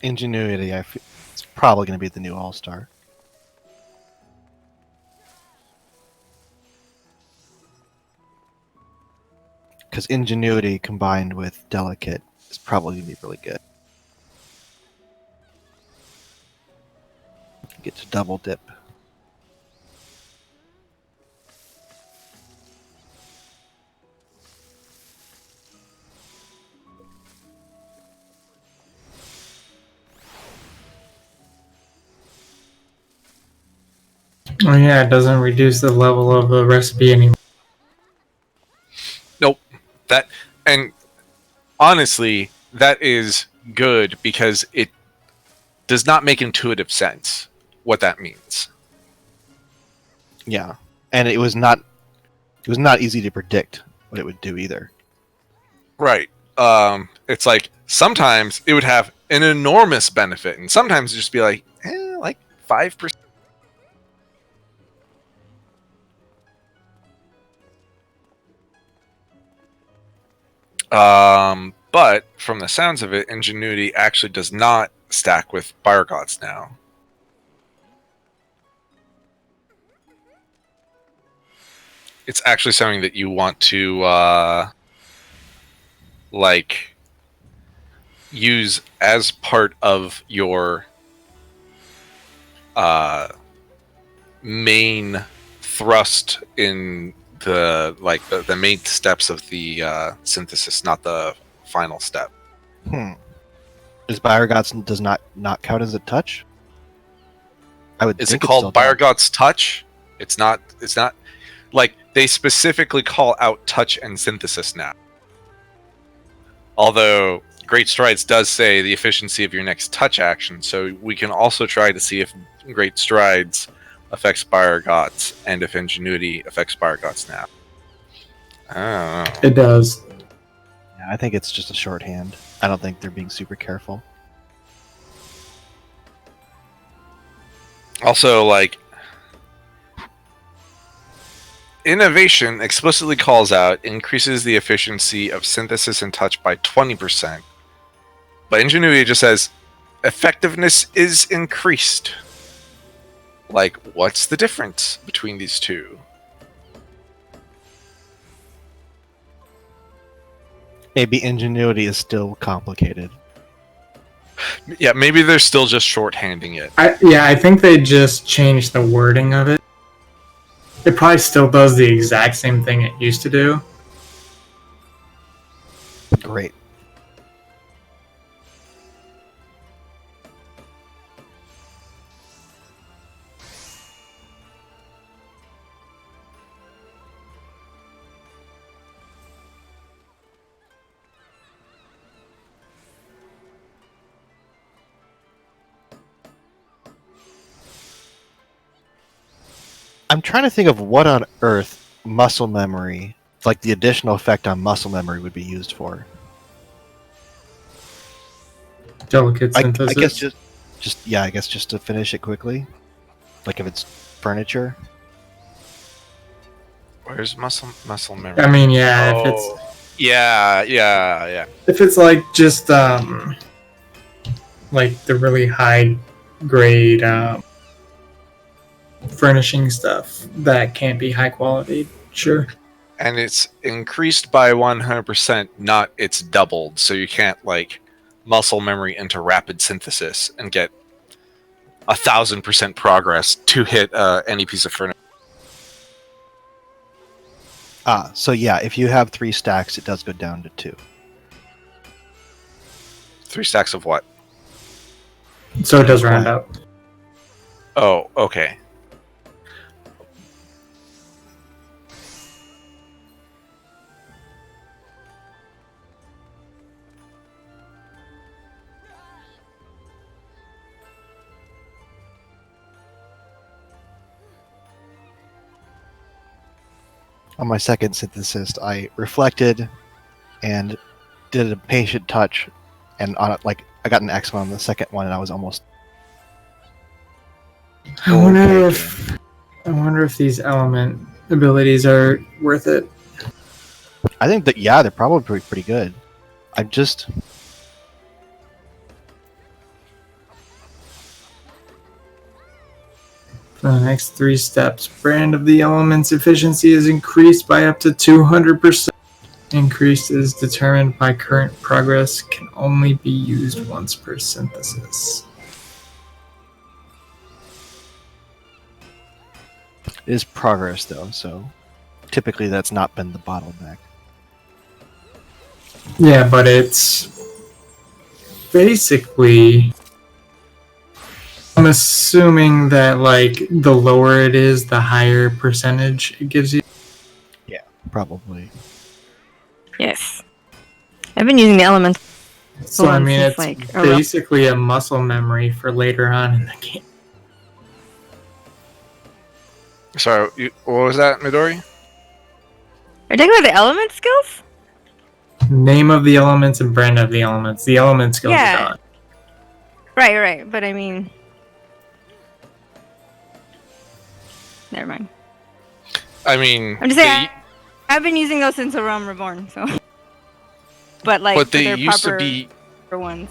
D: Ingenuity, it's probably going to be the new All-Star. Because Ingenuity combined with Delicate is probably going to be really good. Get to double dip.
B: Oh yeah, it doesn't reduce the level of the recipe anymore.
C: Nope. And honestly, that is good because it does not make intuitive sense what that means.
D: Yeah, and it was not easy to predict what it would do either.
C: Right. It's like sometimes it would have an enormous benefit, and sometimes it'd just be like 5%. But from the sounds of it, Ingenuity actually does not stack with Fire Gods now. It's actually something that you want to use as part of your main thrust in the main steps of the synthesis, not the final step.
D: Is Biogods does not count as a touch? I would.
C: Is it called Biogods Touch? It's not. It's not. Like, they specifically call out touch and synthesis now. Although Great Strides does say the efficiency of your next touch action, so we can also try to see if Great Strides affects Spire Gots and if Ingenuity affects Spire Gots now. I don't know.
B: It does.
D: Yeah, I think it's just a shorthand. I don't think they're being super careful.
C: Also, like, innovation explicitly calls out increases the efficiency of synthesis and touch by 20%. But Ingenuity just says effectiveness is increased. Like, what's the difference between these two?
D: Maybe Ingenuity is still complicated.
C: Yeah, maybe they're still just shorthanding it.
B: I think they just changed the wording of it. It probably still does the exact same thing it used to do.
D: Great. I'm trying to think of what on earth muscle memory, like the additional effect on muscle memory, would be used for.
B: Delicate
D: I
B: synthesis.
D: I guess just to finish it quickly. Like if it's furniture.
C: Where's muscle memory?
B: I mean, yeah, if
C: Oh,
B: it's
C: yeah.
B: if it's like just like the really high grade furnishing stuff that can't be high quality, sure.
C: And it's increased by 100%, not it's doubled. So you can't like muscle memory into rapid synthesis and get 1,000% progress to hit any piece of furniture.
D: So yeah, if you have 3 stacks, it does go down to 2.
C: 3 stacks of what?
B: So it does round up.
C: Oh, okay.
D: On my second synthesis, I reflected and did a patient touch, and on it, like I got an X on the second one, and I was almost.
B: I wonder if these element abilities are worth it.
D: I think that they're probably pretty good. I'm just.
B: For the next 3 steps, brand of the element's efficiency is increased by up to 200%. Increase is determined by current progress, can only be used once per synthesis.
D: It is progress though, so typically that's not been the bottleneck.
B: Yeah, but it's basically, I'm assuming that like the lower it is, the higher percentage it gives you.
D: Yeah, probably.
H: Yes. I've been using the elements.
B: So I mean,
H: since,
B: it's
H: like,
B: basically a muscle memory for later on in the game.
C: Sorry, what was that, Midori?
H: Are you talking about the element skills?
B: Name of the elements and brand of the elements. The element skills
H: Yeah.
B: are gone.
H: Right. But I mean, never mind.
C: I mean,
H: I'm just saying, I've been using those since A Realm Reborn, so. But like,
C: but they
H: they're
C: used to
H: proper
C: be
H: ones.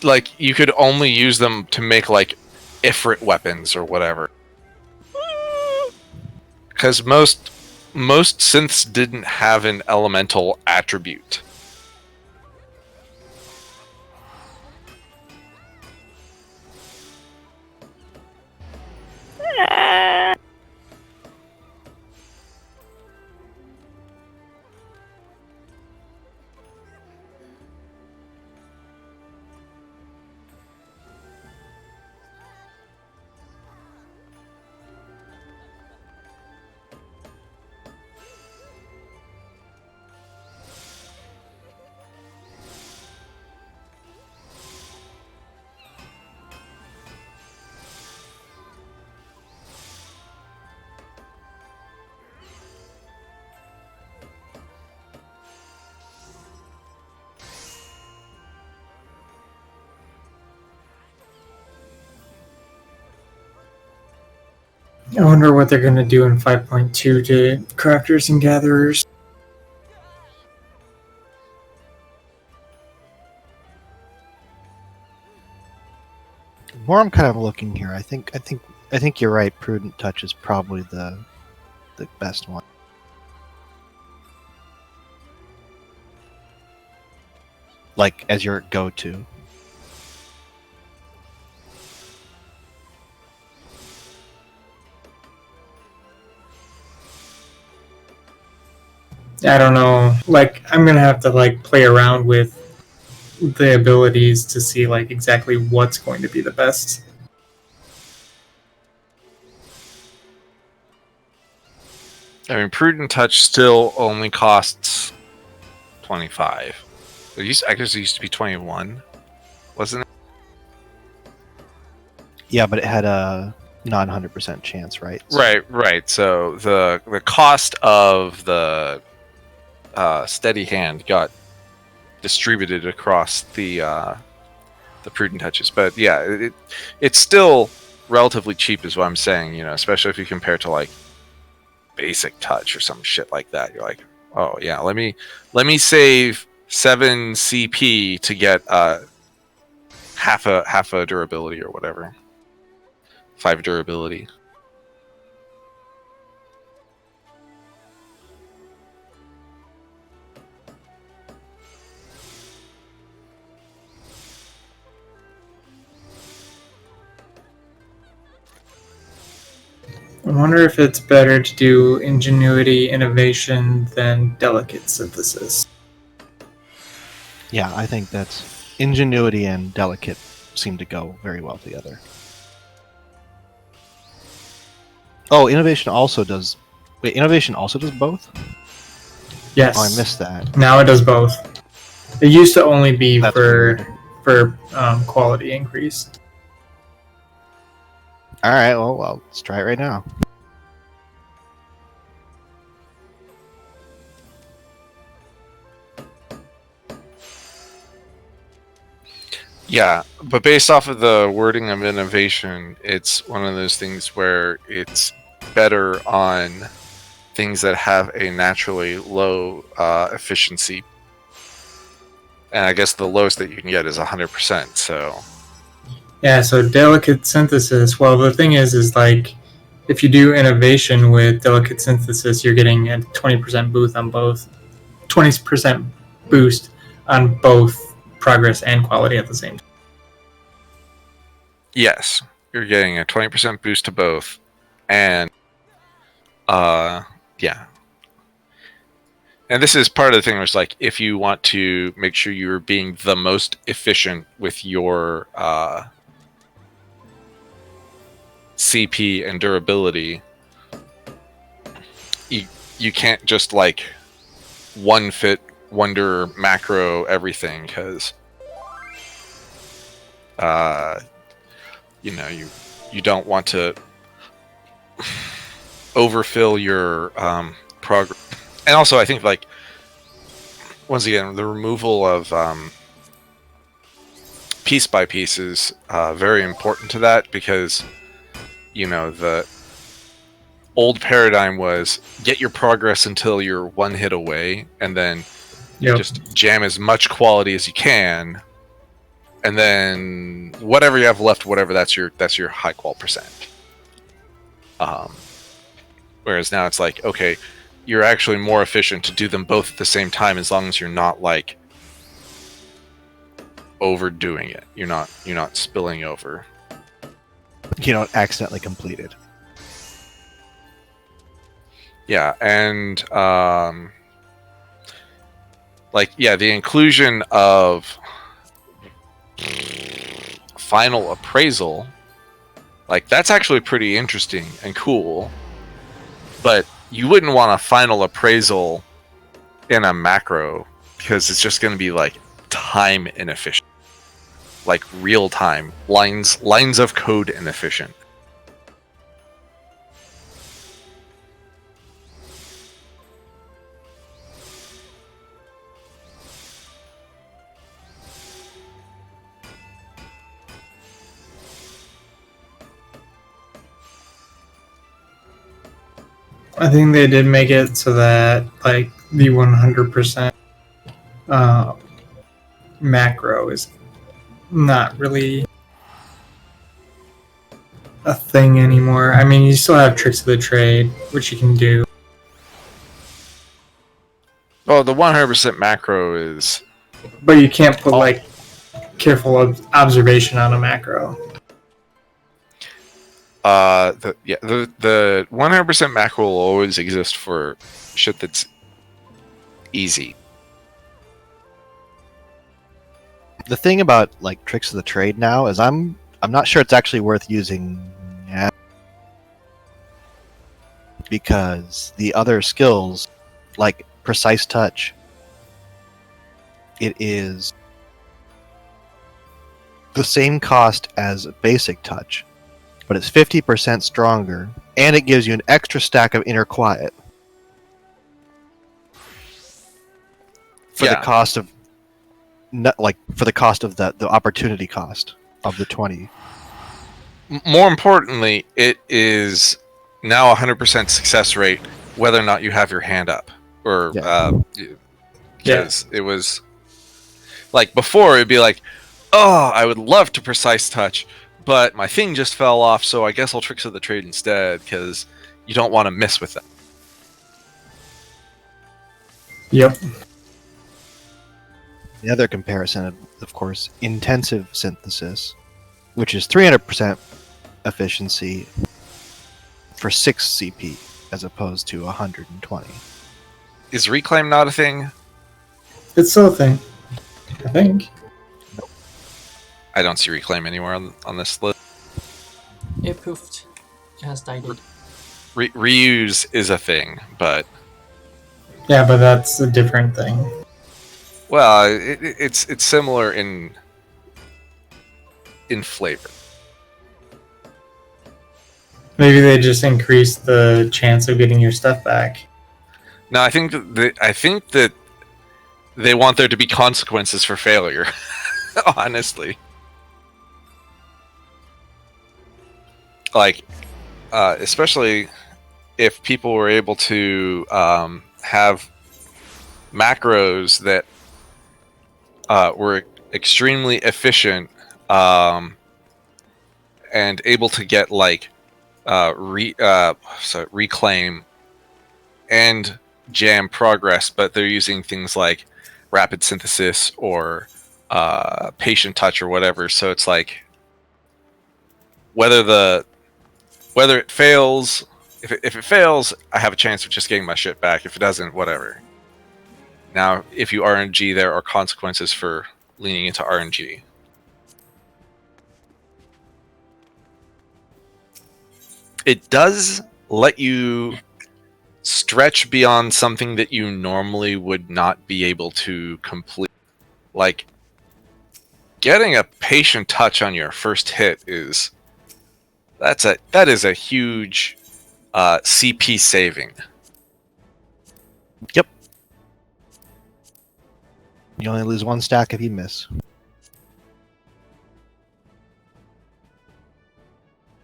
C: like you could only use them to make like Ifrit weapons or whatever. Because most synths didn't have an elemental attribute.
B: I wonder what they're going to do in 5.2 to crafters and gatherers.
D: The more I'm kind of looking here, I think you're right. Prudent touch is probably the best one. Like as your go-to.
B: I don't know. Like, I'm going to have to, like, play around with the abilities to see, like, exactly what's going to be the best.
C: I mean, Prudent Touch still only costs 25. I guess it used to be 21, wasn't it?
D: Yeah, but it had a non 100% chance, right?
C: Right. So the cost of the steady hand got distributed across the Prudent Touches, but yeah, it's still relatively cheap, is what I'm saying. You know, especially if you compare to like basic touch or some shit like that. You're like, oh yeah, let me save 7 CP to get half a durability or whatever, 5 durability.
B: I wonder if it's better to do ingenuity innovation than delicate synthesis.
D: Yeah, I think that's ingenuity and delicate seem to go very well together. Oh, innovation also does. Wait, innovation also does both?
B: Yes.
D: Oh, I missed that.
B: Now it does both. It used to only be
D: That's
B: for
D: weird.
B: quality increase.
D: All right, well, let's try it right now.
C: Yeah, but based off of the wording of innovation, it's one of those things where it's better on things that have a naturally low efficiency. And I guess the lowest that you can get is 100%. So
B: Yeah, so delicate synthesis. Well, the thing is like, if you do innovation with delicate synthesis, you're getting a 20% boost on both. 20% boost on both progress and quality at the same time.
C: yes, you're getting a 20% boost to both, and yeah. And this is part of the thing where it's like, if you want to make sure you're being the most efficient with your CP and durability, you can't just like one fit wonder macro everything, because you don't want to overfill your progress. And also, I think, like, once again, the removal of piece by piece is very important to that, because the old paradigm was get your progress until you're one hit away, and then you just jam as much quality as you can, and then whatever you have left, whatever, that's your high qual percent. Whereas now it's like, okay, you're actually more efficient to do them both at the same time, as long as you're not like overdoing it. You're not spilling over.
D: You don't accidentally complete it.
C: Yeah, and the inclusion of final appraisal, like, that's actually pretty interesting and cool. But you wouldn't want a final appraisal in a macro, because it's just going to be like time inefficient, like real time lines of code inefficient.
B: I think they did make it so that like the 100% macro is not really a thing anymore. I mean, you still have tricks of the trade, which you can do.
C: Oh, the 100% macro is.
B: But you can't put like careful observation on a macro.
C: The 100% macro will always exist for shit that's easy.
D: The thing about like tricks of the trade now is I'm not sure it's actually worth using yet, because the other skills like precise touch, it is the same cost as basic touch, but it's 50% stronger, and it gives you an extra stack of inner quiet for the cost of for the cost of the opportunity cost of the 20.
C: More importantly, it is now 100% success rate whether or not you have your hand up, or because it was like before it'd be like, oh, I would love to precise touch, but my thing just fell off, so I guess I'll tricks of the trade instead, because you don't want to miss with that.
B: Yep.
D: The other comparison, of course, intensive synthesis, which is 300% efficiency for 6 CP as opposed to 120.
C: Is reclaim not a thing?
B: It's still a thing, I think.
C: I don't see reclaim anywhere on this list.
A: It poofed. It has died.
C: Reuse is a thing, but
B: Yeah, but that's a different thing.
C: well, it's similar in flavor.
B: Maybe they just increased the chance of getting your stuff back.
C: No, I think that they want there to be consequences for failure. Honestly, like especially if people were able to have macros that were extremely efficient and able to get like reclaim and jam progress, but they're using things like rapid synthesis or patient touch or whatever. So it's like whether it fails, if it fails, I have a chance of just getting my shit back. If it doesn't, whatever. Now, if you RNG, there are consequences for leaning into RNG. It does let you stretch beyond something that you normally would not be able to complete. Like, getting a patient touch on your first hit that is a huge CP saving.
D: Yep. You only lose 1 stack if you miss.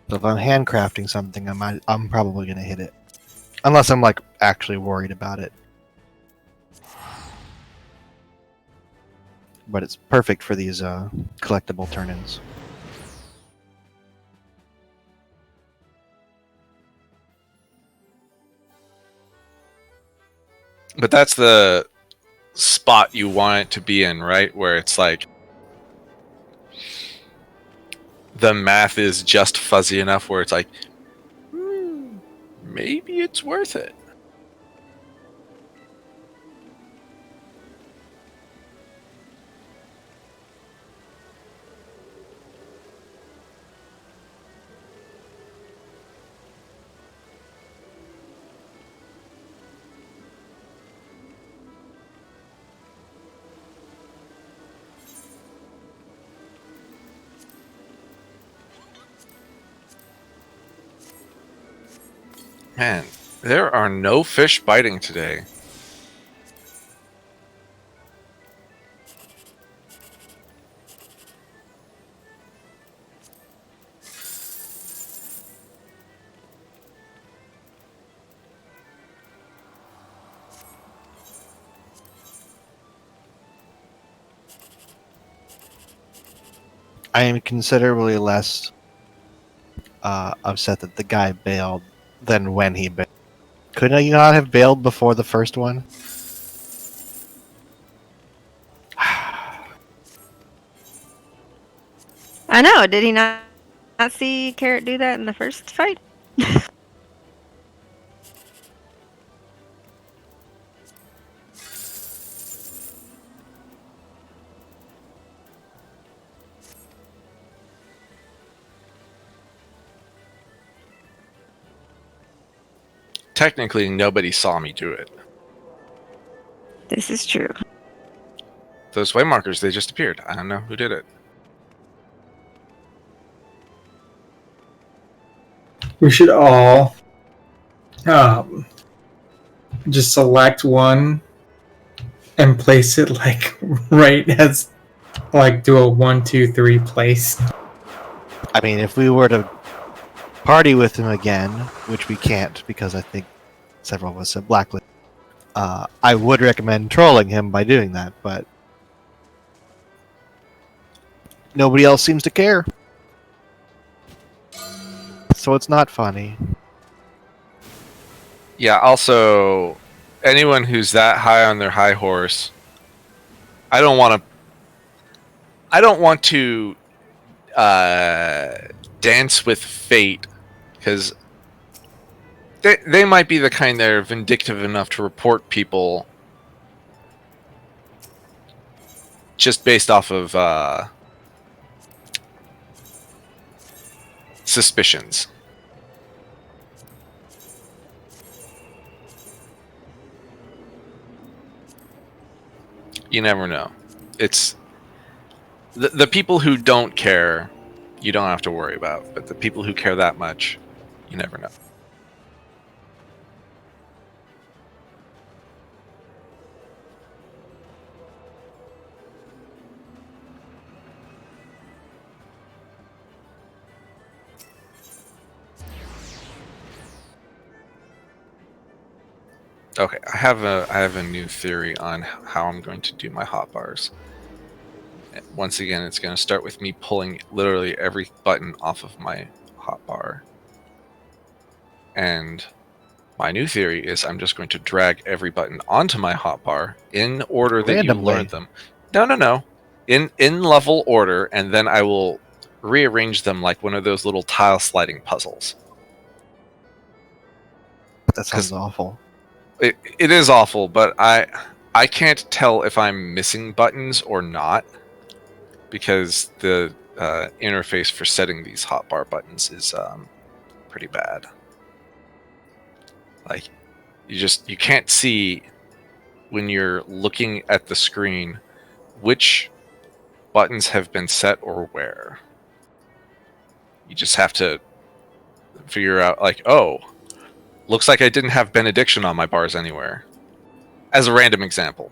D: So if I'm handcrafting something, I'm probably gonna hit it, unless I'm like actually worried about it. But it's perfect for these collectible turn-ins.
C: But that's the spot you want it to be in, right? Where it's like the math is just fuzzy enough where it's like, maybe it's worth it. Man, there are no fish biting today.
D: I am considerably less upset that the guy bailed than when he bailed. Couldn't you not have bailed before the first one?
H: I know. Did he not see Carrot do that in the first fight?
C: Technically, nobody saw me do it.
H: This is true.
C: Those waymarkers, they just appeared. I don't know who did it.
B: We should all just select one and place it like right as like do a 1, 2, 3 place.
D: I mean, if we were to party with him again, which we can't because I think several of us have blacklisted, I would recommend trolling him by doing that, but nobody else seems to care. So it's not funny.
C: Yeah, also, anyone who's that high on their high horse, I don't want to dance with fate, because they might be the kind that are vindictive enough to report people just based off of suspicions. You never know. It's the people who don't care, you don't have to worry about. But the people who care that much, you never know. Okay, I have a new theory on how I'm going to do my hotbars. Once again, it's going to start with me pulling literally every button off of my hotbar. And my new theory is I'm just going to drag every button onto my hotbar in order that you learned them. No. In level order, and then I will rearrange them like one of those little tile sliding puzzles.
D: That sounds awful.
C: It is awful, but I can't tell if I'm missing buttons or not, because the interface for setting these hotbar buttons is pretty bad. Like, you can't see when you're looking at the screen which buttons have been set or where. You just have to figure out, like, oh, looks like I didn't have benediction on my bars anywhere. As a random example.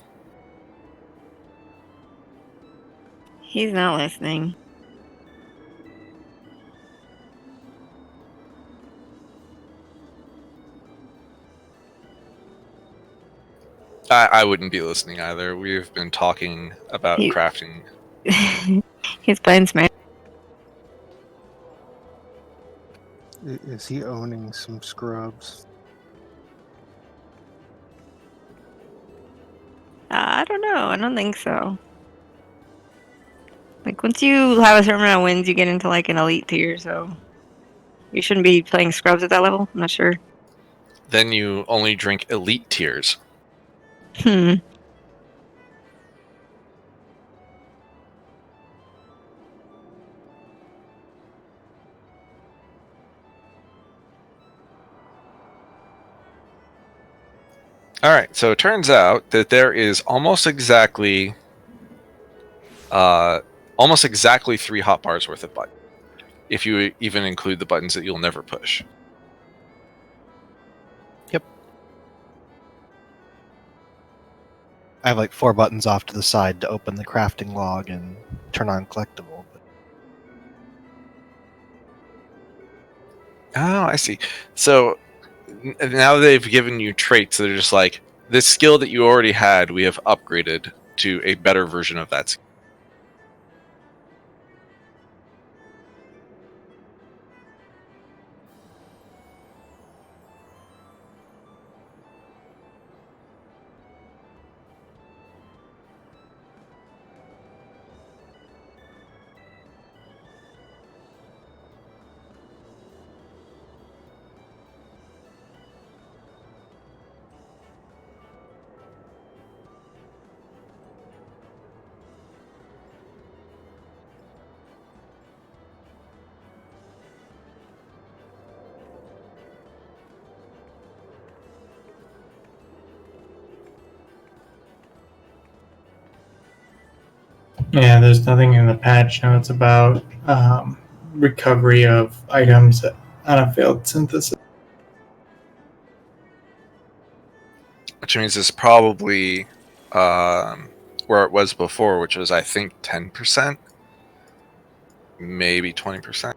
H: He's not listening.
C: I wouldn't be listening either. We've been talking about crafting.
H: He's playing Smash.
E: Is he owning some scrubs?
H: I don't know. I don't think so. Like, once you have a certain amount of wins, you get into like an elite tier, so you shouldn't be playing scrubs at that level. I'm not sure.
C: Then you only drink elite tiers. Alright, so it turns out that there is almost exactly 3 hotbars worth of buttons, if you even include the buttons that you'll never push.
D: Yep. I have like 4 buttons off to the side to open the crafting log and turn on collectible.
C: Oh, I see. So now they've given you traits that are just like, this skill that you already had, we have upgraded to a better version of that skill.
B: Yeah, there's nothing in the patch notes about recovery of items on a failed synthesis.
C: Which means it's probably where it was before, which was I think 10%, maybe 20%.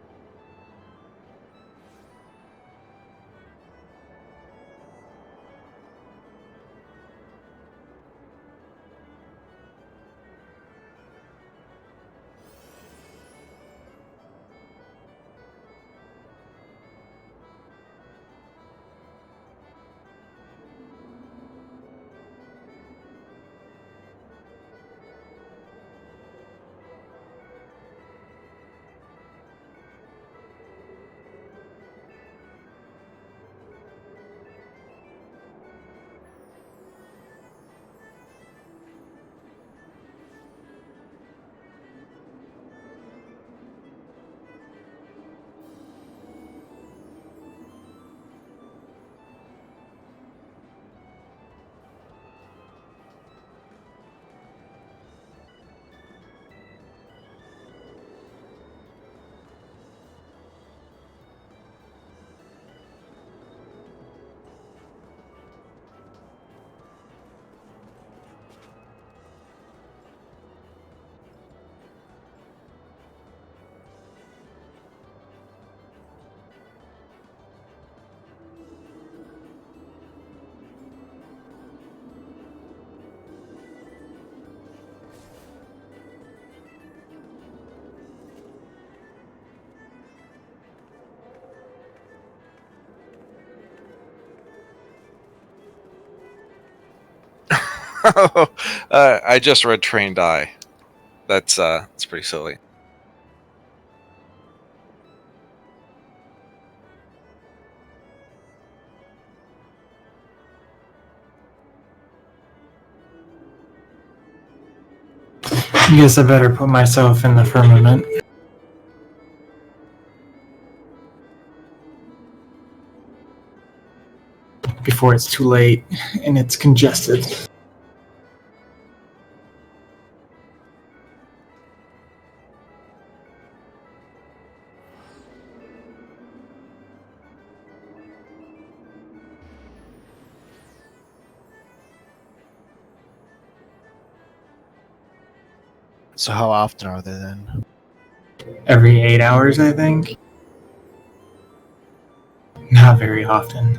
C: I just read Trained Eye. That's pretty silly.
B: I guess I better put myself in the firmament before it's too late and it's congested.
D: So how often are they then?
B: Every 8 hours, I think. Not very often.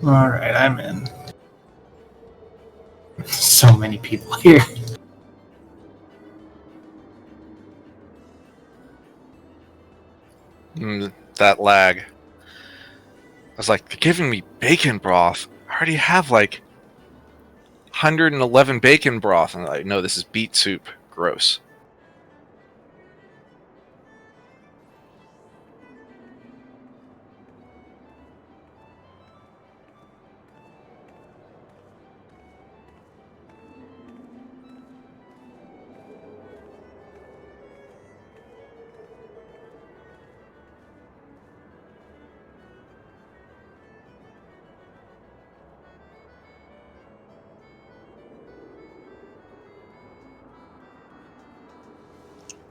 B: Alright, I'm in. So many people here.
C: That lag. I was like, they're giving me bacon broth. I already have like 111 bacon broth. And I'm like, no, this is beet soup. Gross.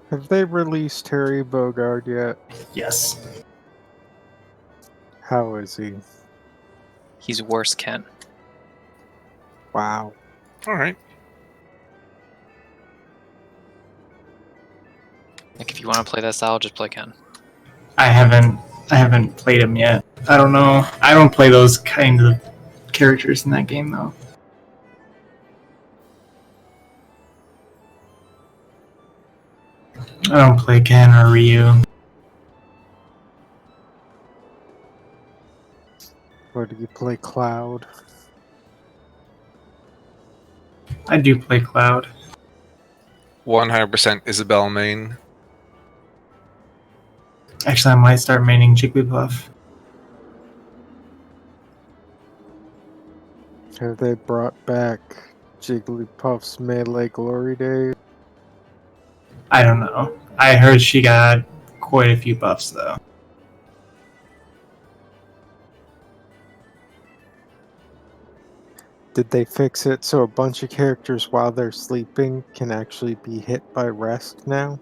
E: Have they released Terry Bogard yet?
B: Yes.
E: How is he?
G: He's worse, Ken.
E: Wow.
C: All right.
G: Like, if you want to play that style, just play Ken.
B: I haven't played him yet. I don't know. I don't play those kinds of characters in that game though. I don't play Ken or Ryu.
E: Or do you play Cloud?
B: I do play Cloud.
C: 100% Isabel main.
B: Actually, I might start maining Jigglypuff.
E: Have they brought back Jigglypuff's Melee Glory Days?
B: I don't know. I heard she got quite a few buffs though.
E: Did they fix it so a bunch of characters while they're sleeping can actually be hit by rest now?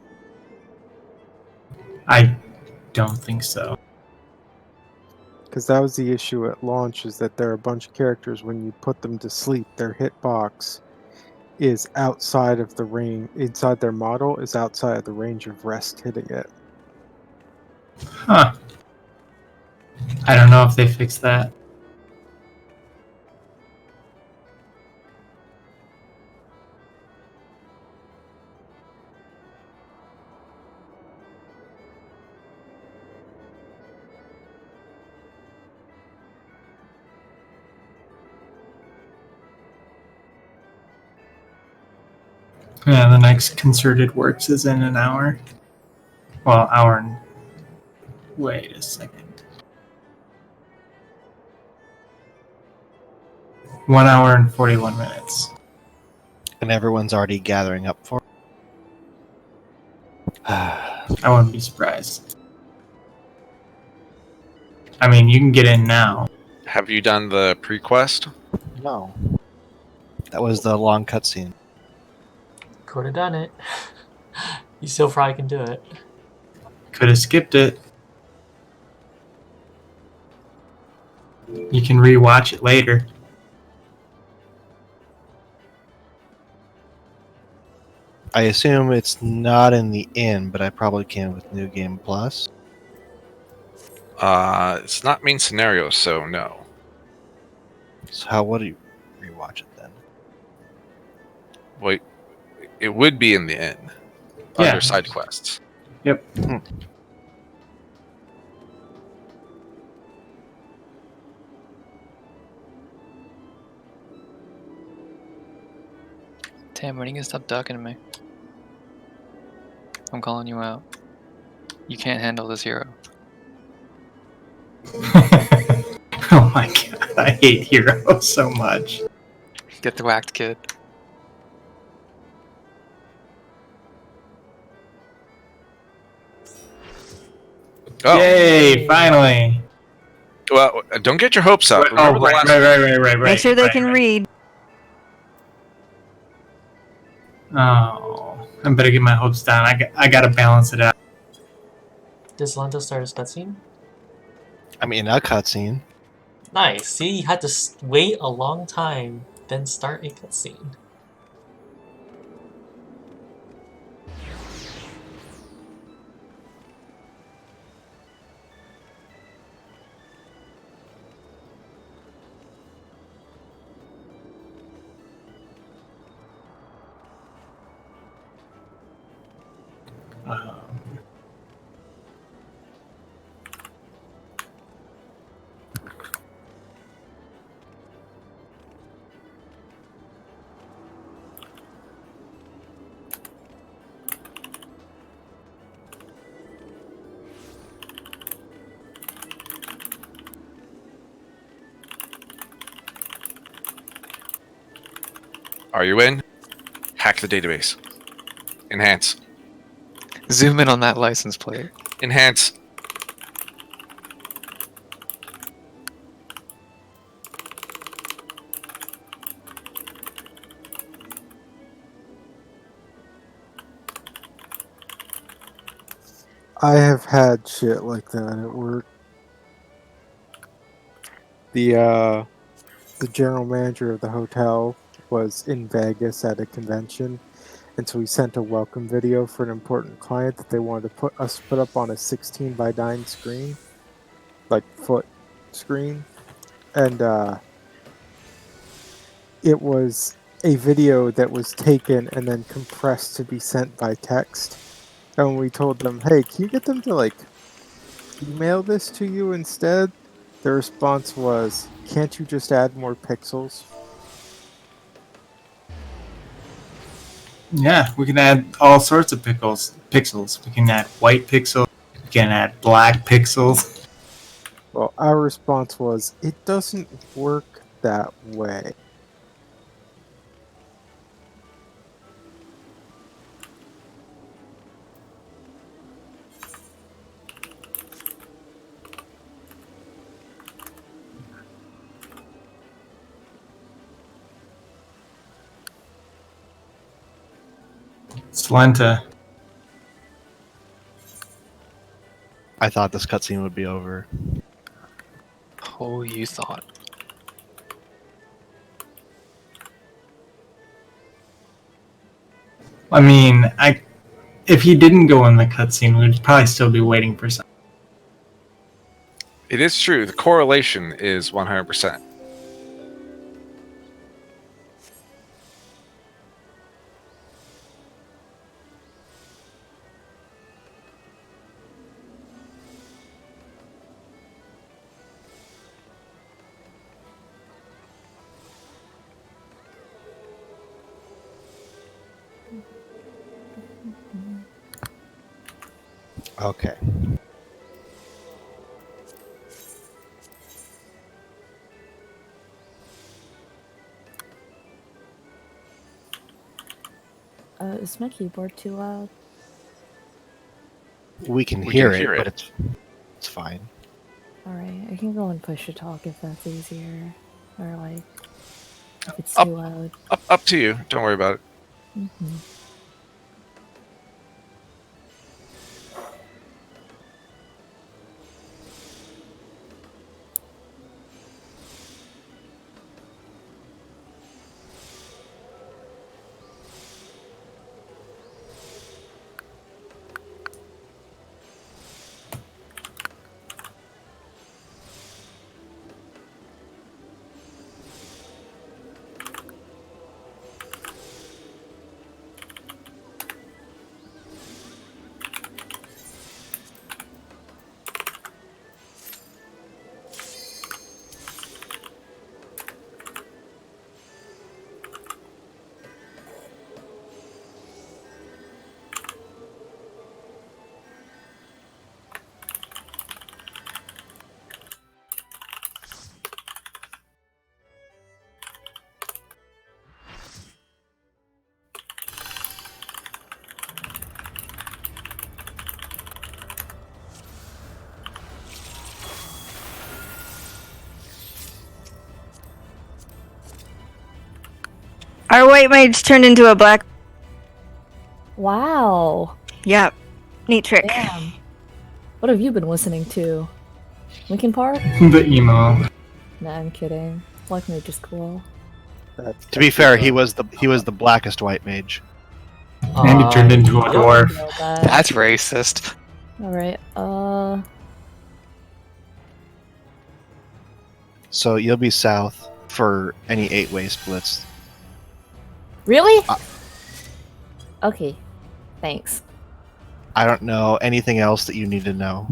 B: I don't think so.
E: Because that was the issue at launch, is that there are a bunch of characters, when you put them to sleep, their hitbox is outside of the range, inside their model is outside of the range of rest hitting it.
B: Huh. I don't know if they fixed that. Yeah, the next concerted works is in an hour. Well, hour and... Wait a second. 1 hour and 41 minutes.
D: And everyone's already gathering up for it.
B: I wouldn't be surprised. I mean, you can get in now.
C: Have you done the pre-quest?
D: No. That was the long cutscene.
A: Could have done it. You still probably can do it.
B: Could have skipped it. You can rewatch it later.
D: I assume it's not in the inn, but I probably can with New Game Plus.
C: It's not main scenario, so no.
D: So how would you rewatch it then?
C: Wait, it would be in the inn
B: Yeah.
C: under side quests.
B: Yep.
G: Tam, when are you gonna stop ducking at me? I'm calling you out. You can't handle this hero.
B: Oh my god, I hate Hero so much.
G: Get the whacked, kid.
C: Oh,
B: Yay, finally!
C: well, don't get your hopes up.
B: Oh,
C: Remember the
B: right,
C: last
B: right.
H: Make sure they can read.
B: Oh, I better get my hopes down. I gotta balance it out.
A: Does Lento start his cutscene?
D: I mean, a cutscene.
A: Nice. See, you had to wait a long time, then start a cutscene.
C: Are you in? Hack the database. Enhance.
G: Zoom in on that license plate.
C: Enhance.
E: I have had shit like that at work. The general manager of the hotel was in Vegas at a convention, and so he sent a welcome video for an important client that they wanted to put up on a 16 by 9 screen, like foot screen, and it was a video that was taken and then compressed to be sent by text. And when we told them, hey, can you get them to like email this to you instead? Their response was, can't you just add more pixels?
B: Yeah, we can add all sorts of pixels. We can add white pixels. We can add black pixels.
E: Well, our response was, it doesn't work that way.
B: Slenta.
D: I thought this cutscene would be over.
G: Oh, you thought.
B: I mean, if he didn't go in the cutscene, we'd probably still be waiting for something.
C: It is true. The correlation is 100%.
D: Okay.
I: Is my keyboard too loud?
D: We can
C: We
D: hear
C: can
D: it,
C: hear
D: but
C: it.
D: it's fine.
I: Alright, I can go and push to talk if that's easier. Or like, if it's
C: Up.
I: too loud.
C: Up to you. Don't worry about it.
I: Mm-hmm.
H: Our white mage turned into a black.
I: Wow.
H: Yep. Neat trick.
I: Damn. What have you been listening to? Linkin Park?
B: The emo.
I: Nah, I'm kidding. Black Mage is cool.
D: To be fair, he was the blackest white mage.
B: And he turned into a
I: I
B: dwarf.
I: know that.
G: That's racist.
I: Alright,
D: So you'll be south for any 8-way splits.
I: Really? Okay. Thanks.
D: I don't know anything else that you need to know.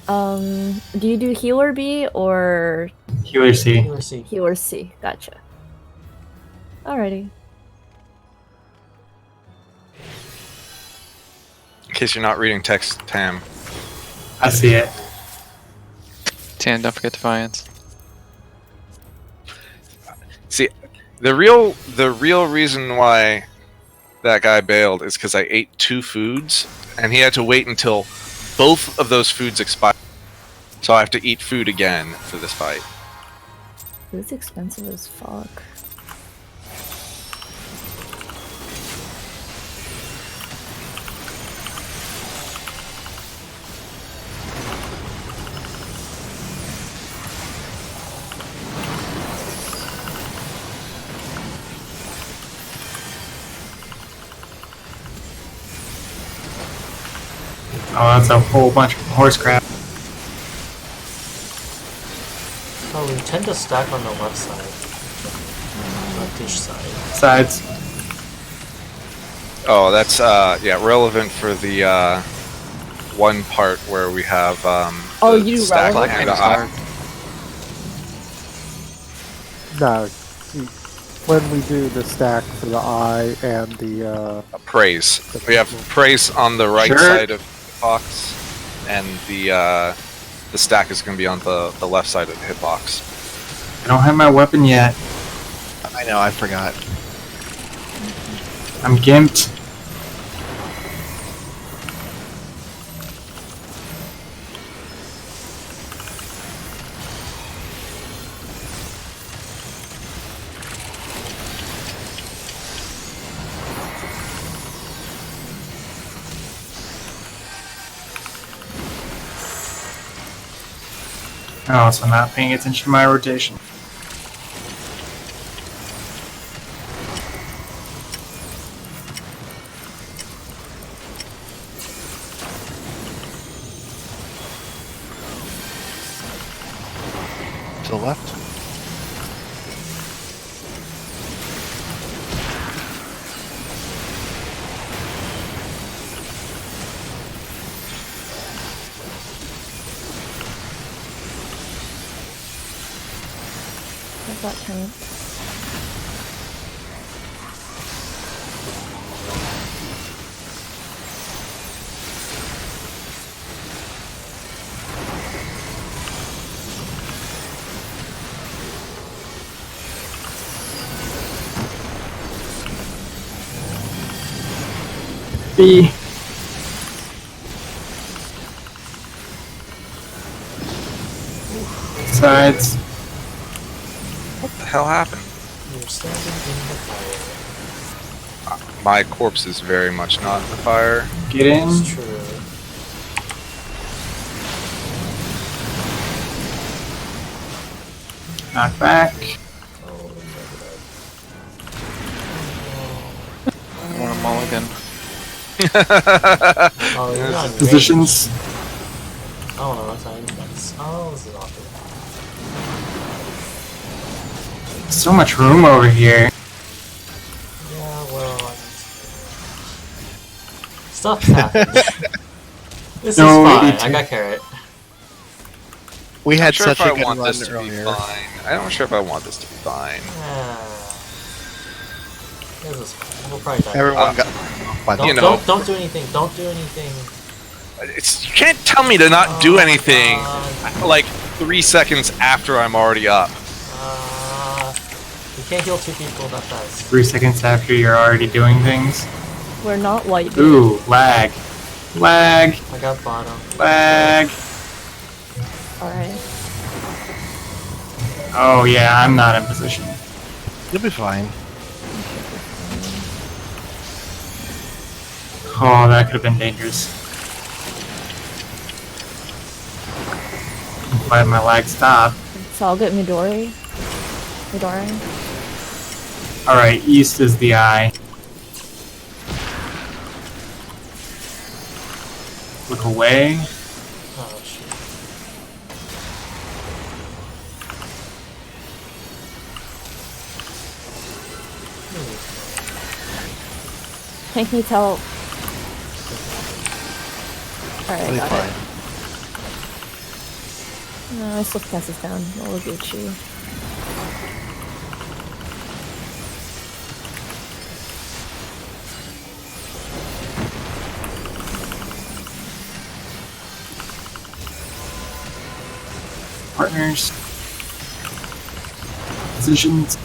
I: Do you do Healer B or
B: Healer C.
A: Healer C.
I: Healer C? Gotcha. Alrighty.
C: In case you're not reading text, Tam.
B: I see it.
G: Tan, don't forget Defiance.
C: See, the real reason why that guy bailed is because I ate 2 foods, and he had to wait until both of those foods expired. So I have to eat food again for this fight.
I: It's expensive as fuck.
B: Oh, that's a whole bunch of horse crap.
A: Oh, we tend to stack on the left side. Leftish side.
B: Sides.
C: Oh, that's yeah, relevant for the one part where we have
I: Oh,
C: the
I: you do
C: stack
I: relevant?
C: and the eye.
E: No, when we do the stack for the eye and the
C: Praise. We have praise on the right
B: Sure.
C: side of the box, and the stack is going to be on the left side of the hitbox.
B: I don't have my weapon yet.
D: I know, I forgot.
B: I'm gimped. Oh, so I'm not paying attention to my rotation.
D: To the left.
I: What's that tank?
B: B. Sides.
C: What the hell happened?
A: You're standing in the fire.
C: My corpse is very much not in the fire.
B: Get in.
A: It's true.
B: Knock back.
A: Oh, negative.
G: I want a mulligan.
A: Oh, you're not in range.
B: Positions.
A: Oh no, that's not defense. Oh, this is awful.
B: So much room over here.
A: Yeah, well, stuff happens. This
B: No,
A: is fine.
B: it's-
A: I got carrot.
D: We
C: I'm
D: had
C: sure
D: such
C: if
D: a
C: I
D: good
C: want
D: run
C: this to be
D: earlier.
C: fine. I'm not sure if I want this to be fine.
A: This is fine. We'll probably die.
D: Everyone got by the
A: Don't,
C: You know.
A: don't do anything. Don't do anything.
C: You can't tell me to not do
A: Oh my
C: anything
A: God.
C: like 3 seconds after I'm already up.
A: You can't heal two people that fast.
B: 3 seconds after you're already doing things.
I: We're not light.
B: Ooh, lag. Lag.
A: I got bottom.
B: Lag.
I: Alright.
B: Oh yeah, I'm not in position.
D: You'll be fine.
B: Oh, that could have been dangerous. Why did my lag stop?
I: So I'll get Midori. Midori.
B: Alright, east is the eye. Look away.
A: Oh shit.
I: Tank needs help. Alright,
D: You'll be
I: got
D: fine.
I: it. No, I still cast this down. We'll get you.
B: Partners. Positions.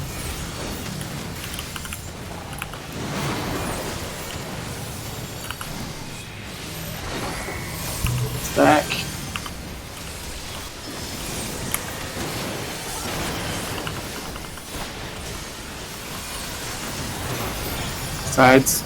B: Stack. Sides.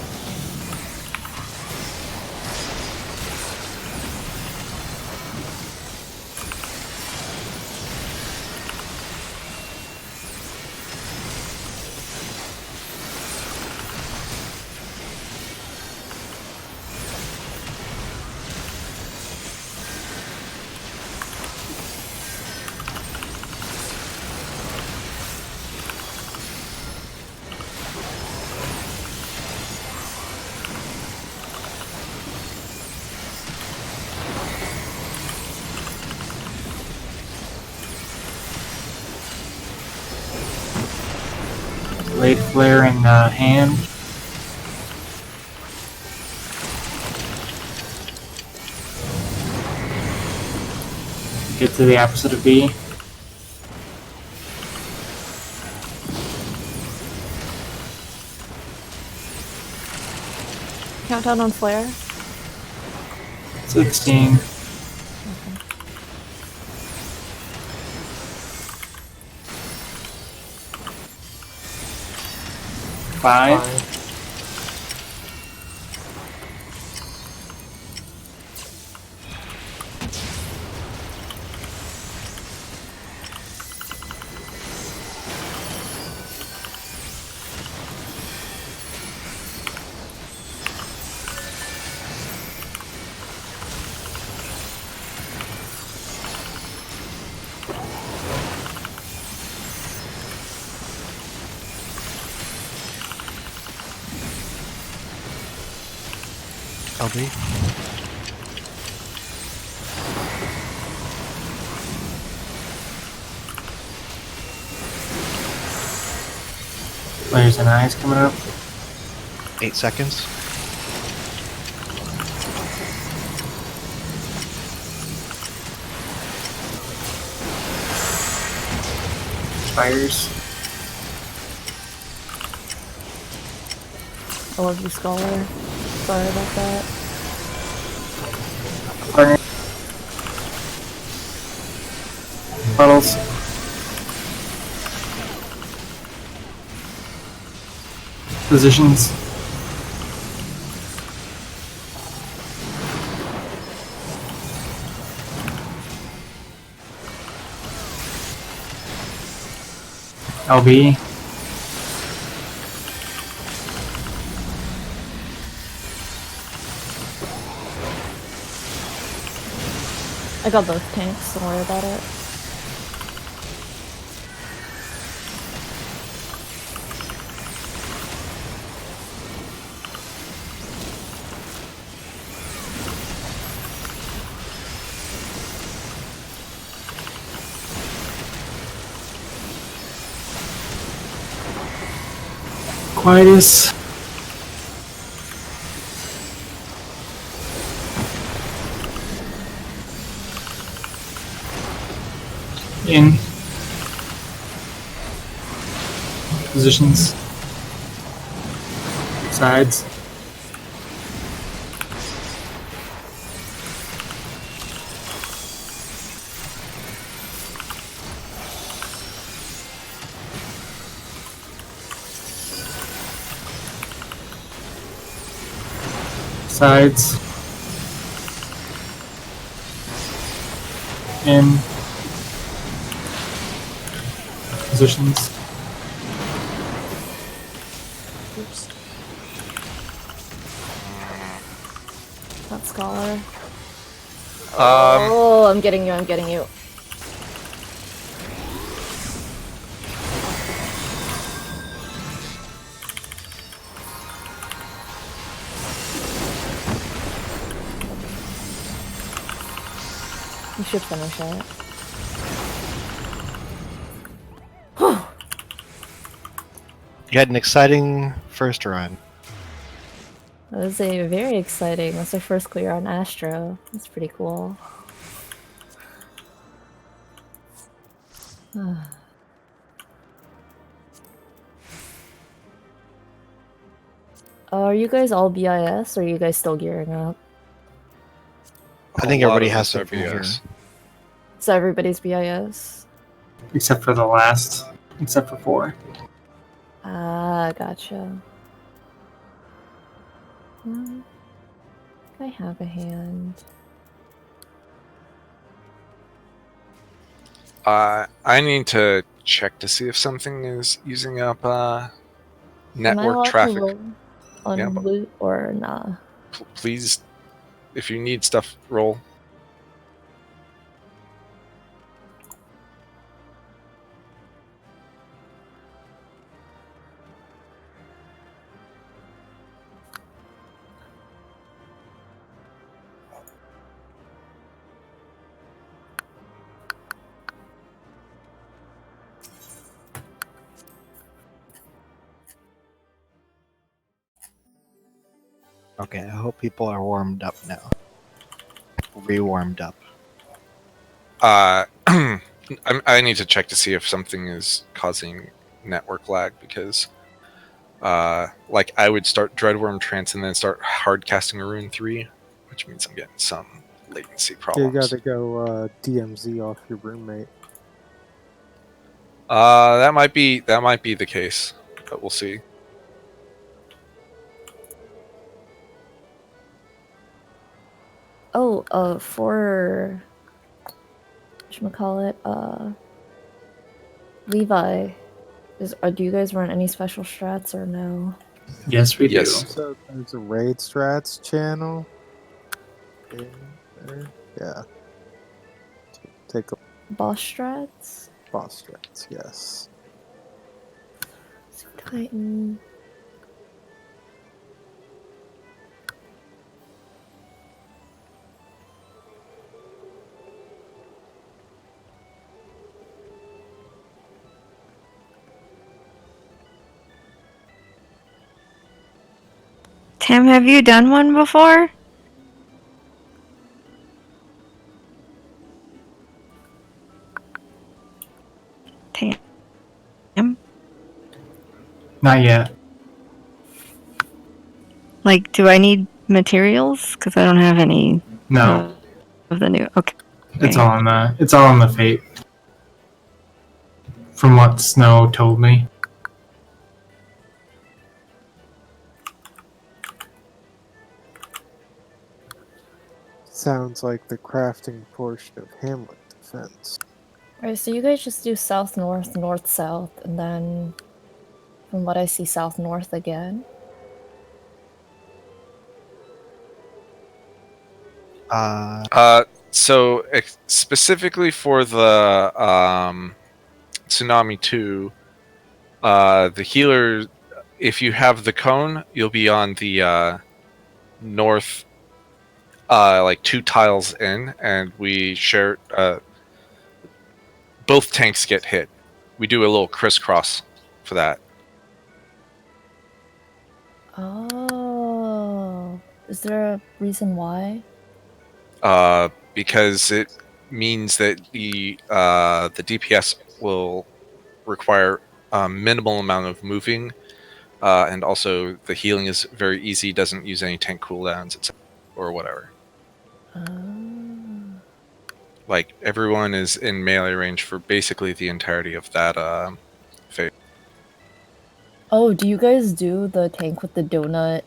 B: Blade flare in hand. Get to the opposite of B.
I: Countdown on flare.
B: 16. Five.
D: LB.
B: Players and eyes coming up.
D: 8 seconds.
B: Fires.
I: I love you, Scholar. Sorry about that.
B: Partner. Puddles. Positions. LB.
I: I got both tanks, don't worry about it.
B: Quietus. In. Positions. Sides. Sides. In. Positions.
A: Oops.
I: Not Scholar. Oh, I'm getting you, I'm getting you. You should finish it.
D: You had an exciting first run.
I: That was a very exciting. That's our first clear on Astro. That's pretty cool. Are you guys all BIS or are you guys still gearing up?
D: I think
C: A lot
D: everybody
C: of
D: has
C: us
D: to
C: are
D: be here.
C: BS.
I: So everybody's BIS?
B: Except for the last. Except for 4.
I: Ah, gotcha. I have a hand.
C: I need to check to see if something is using up
I: Am I
C: network
I: allowed
C: traffic.
I: to roll on
C: Yeah, but-
I: loot or nah?
C: Please, if you need stuff, roll.
D: Okay, I hope people are warmed up now. Re-warmed up.
C: I need to check to see if something is causing network lag because, like, I would start Dreadworm Trance and then start hard casting a Rune 3, which means I'm getting some latency
E: You
C: problems.
E: gotta go DMZ off your roommate.
C: That might be the case, but we'll see.
I: Oh, for whatchamacallit, Levi, do you guys run any special strats or no?
B: Yes, we
C: Yes.
B: do.
E: So there's a raid strats channel. In there. Yeah. Take a
I: Boss strats?
E: boss strats, yes.
I: Titan.
H: Tim, have you done one before? Tim?
B: Not yet.
H: Like, do I need materials? Because I don't have any
B: No,
H: of the new. Okay.
B: it's all in the fate. From what Snow told me.
E: Sounds like the crafting portion of Hamlet defense.
I: Alright, so you guys just do south, north, north, south, and then from what I see, south, north again.
C: So specifically for the Tsunami 2, the healer, if you have the cone, you'll be on the north, like 2 tiles in, and we share. Both tanks get hit. We do a little crisscross for that.
I: Oh, is there a reason why?
C: Because it means that the DPS will require a minimal amount of moving, and also the healing is very easy. Doesn't use any tank cooldowns, or whatever. Like everyone is in melee range for basically the entirety of that phase.
I: Oh, do you guys do the tank with the donut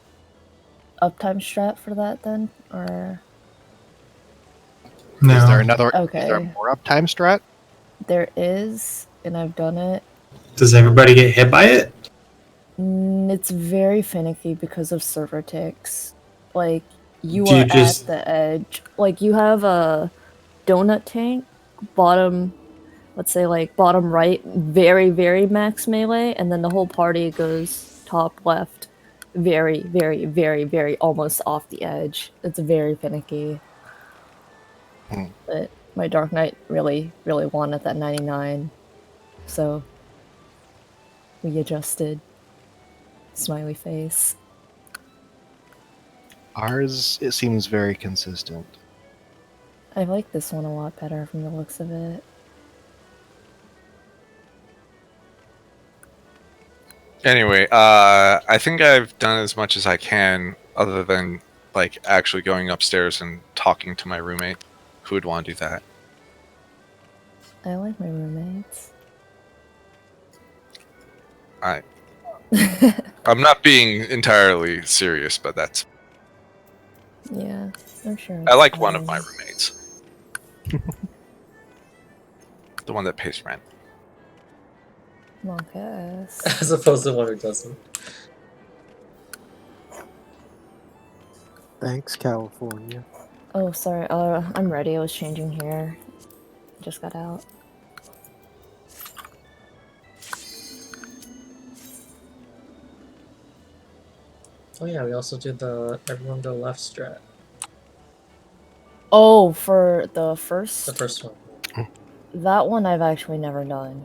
I: uptime strat for that then, or?
B: No.
D: Is there another?
I: Okay.
D: Is there a more uptime strat?
I: There is, and I've done it.
B: Does everybody get hit by it?
I: It's very finicky because of server ticks. Like, you
B: Do you
I: are
B: just-
I: at the edge. Like, you have a donut tank, bottom, let's say, like, bottom right, very, very max melee, and then the whole party goes top left, very, very, very, very almost off the edge. It's very finicky. But my Dark Knight really, really won at that 99. So, we adjusted. Smiley face.
D: Ours, it seems very consistent.
I: I like this one a lot better from the looks of it.
C: Anyway, I think I've done as much as I can, other than like actually going upstairs and talking to my roommate. Who would want to do that?
I: I like my roommates.
C: I'm not being entirely serious, but that's.
I: Yeah, I'm sure.
C: I
I: it's
C: like one of my
I: fine.
C: roommates. The one that pays rent.
I: Monkus.
A: As opposed to one who doesn't.
E: Thanks, California.
I: Oh, sorry. I'm ready. I was changing hair. Just got out.
A: Oh yeah, we also did the everyone go left strat.
I: Oh, for the
A: The
I: first,
A: first one.
I: that one I've actually never done.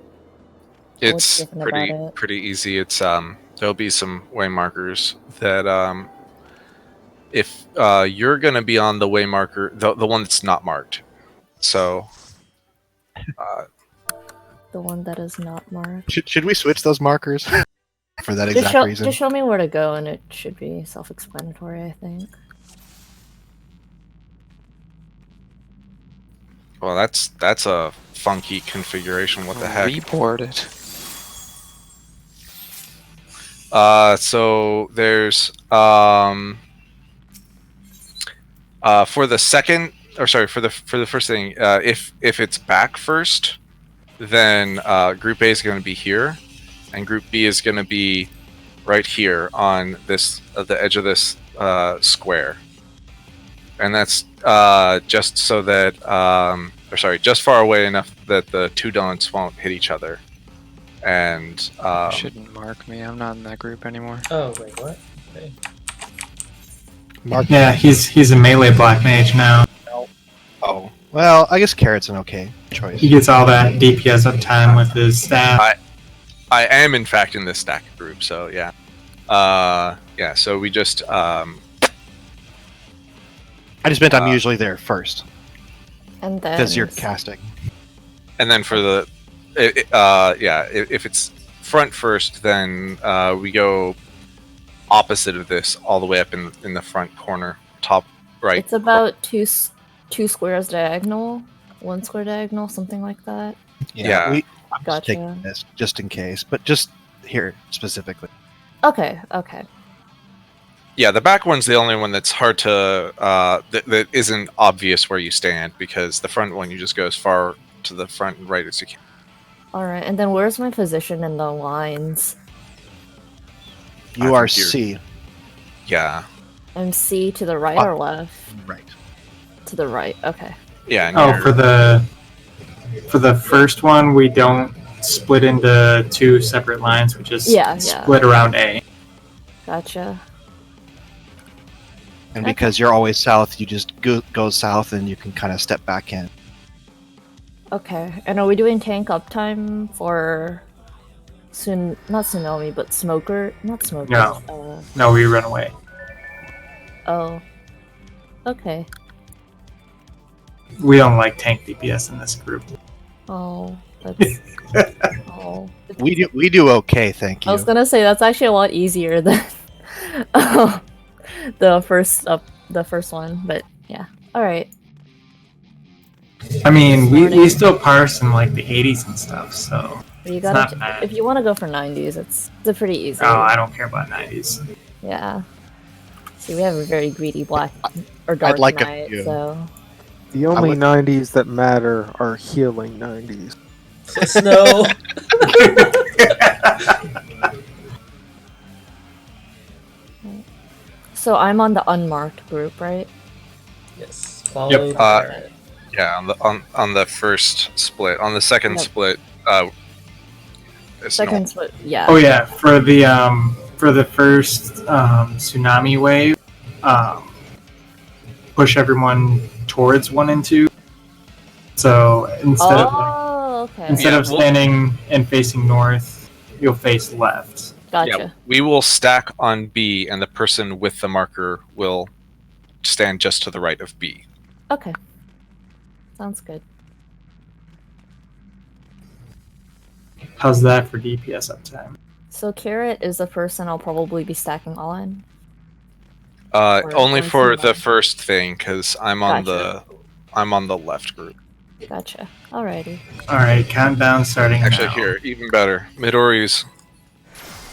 I: What's
C: It's
I: different about it?
C: pretty easy. It's there'll be some way markers that if you're gonna be on the way marker, the one that's not marked. So
I: The one that is not marked.
D: Should we switch those markers for that exact reason?
I: Just show me where to go, and it should be self-explanatory, I think.
C: well, that's a funky configuration. What the heck?
G: Reboarded.
C: So there's for the second, or sorry, for the first thing, if it's back first, then Group A is going to be here, and Group B is going to be right here on this the edge of this square, and that's just so that or sorry, just far away enough that the two donuts won't hit each other. And
G: You shouldn't mark me. I'm not in that group anymore.
A: Oh wait, what? Okay.
D: Mark.
B: Yeah, he's a melee black mage now.
D: Oh. Well, I guess Carrot's an okay choice.
B: He gets all that DPS uptime with his staff.
C: I am in fact in this stack group, so yeah. Yeah. So we just
D: I just meant I'm usually there first
I: And then
D: because you're casting.
C: and then for the if it's front first, then we go opposite of this all the way up in the front corner, top right.
I: it's about two squares diagonal, 1 square diagonal, something like that.
C: Yeah.
D: I'm just
I: Gotcha.
D: taking this just in case, but just here specifically.
I: Okay.
C: Yeah, the back one's the only one that's hard to that isn't obvious where you stand, because the front one you just go as far to the front and right as you can.
I: All right. And then where's my position in the lines?
D: You
C: I
D: are
C: think you're-
D: C.
C: Yeah.
I: I'm C to the right or left?
D: Right.
I: To the right. Okay.
C: Yeah. And
B: Oh,
C: you're-
B: for the first one, we don't split into 2 separate lines. We just
I: Yeah.
B: split around A.
I: Gotcha.
D: And
I: Okay.
D: because you're always south, you just go south and you can kind of step back in.
I: Okay. And are we doing tank uptime for not Tsunami, but Smoker? Not Smoker.
B: No. No, we run away.
I: Oh. Okay.
B: We don't like tank DPS in this group.
I: Oh. That's. Oh.
D: We do okay, thank
I: I
D: you.
I: was gonna say that's actually a lot easier than the first one, but yeah. All right.
B: I mean, we still parse in like the 80s and stuff, so
I: You
B: not
I: gotta.
B: bad.
I: If you want to go for 90s, it's pretty easy.
B: oh, I don't care about 90s.
I: Yeah. See, we have a very greedy black or dark
D: like a
I: knight,
D: few.
I: so
E: The only
D: would-
E: 90s that matter are healing 90s.
A: Snow.
I: so I'm on the unmarked group, right?
A: Yes. Follow
B: Yep.
A: the
C: yeah, on the first split. On the second
I: Yep.
C: split, it's
I: Second split, yeah.
B: Oh yeah, for the first tsunami wave, push everyone towards 1 and 2. So instead
I: okay.
C: Yeah,
B: of
C: we'll-
B: standing and facing north, you'll face left.
I: Gotcha.
C: Yeah, we will stack on B, and the person with the marker will stand just to the right of B.
I: Okay. Sounds good.
B: How's that for DPS uptime?
I: So Carrot is the person I'll probably be stacking on. Or
C: Only
I: going
C: for
I: to
C: the
I: left.
C: first thing, because I'm on
I: Gotcha.
C: the left group.
I: Gotcha. Alrighty.
B: All right, countdown starting
C: Actually,
B: now.
C: here, even better. Midori's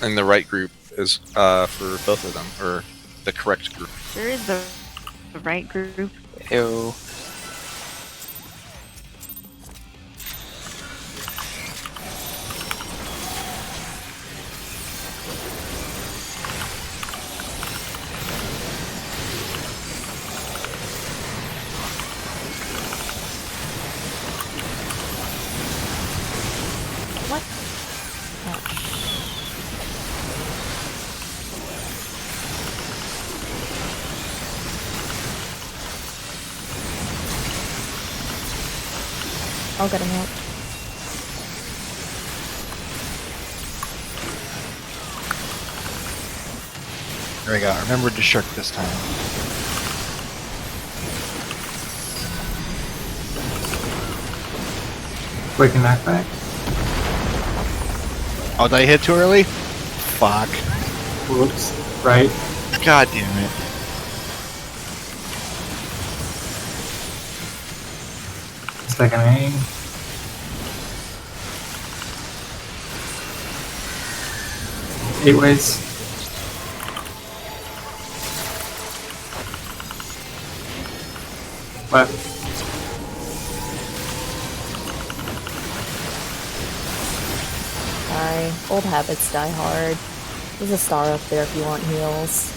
C: in the right group is for both of them, or the correct group.
H: Sure is the right group.
G: Ew.
I: What? I'll get him out.
D: There we go. I remembered to shirk this time.
B: Quick knockback.
D: Oh, did I hit too early? Fuck.
B: Whoops. Right.
D: God damn it.
B: Second aim. Eight ways. Left.
I: Sorry. Old habits die hard. There's a star up there if you want heals.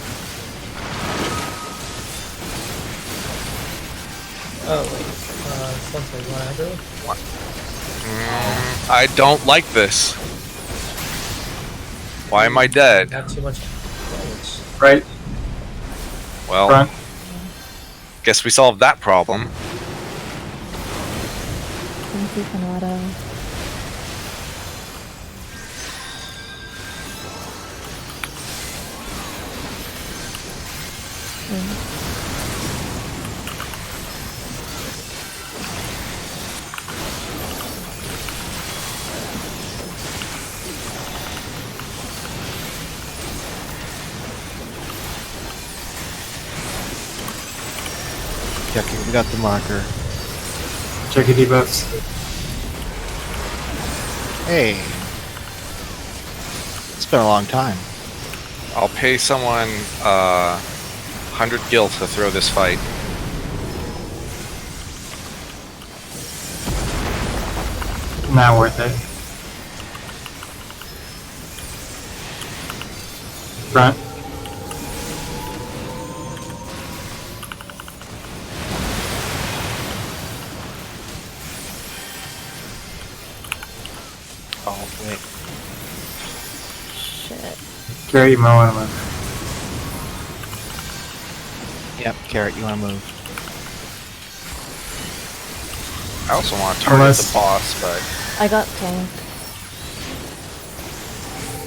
A: Oh wait. Something you wanna do?
C: I don't like this. Why am I dead?
A: Not too much damage.
B: Right.
C: Well,
B: Front.
C: guess we solved that problem.
I: Thank you, Kanata.
D: Okay, we got the marker.
B: Check your debuffs.
D: Hey. It's been a long time.
C: I'll pay someone 100 gil to throw this fight.
B: Not worth it. Front.
D: Oh, wait.
I: Shit.
B: Carry your mow and move.
D: Yep, Carrot, you want to move.
C: I also want to target
B: Unless-
C: the boss, but
I: I got tanked.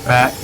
B: Back.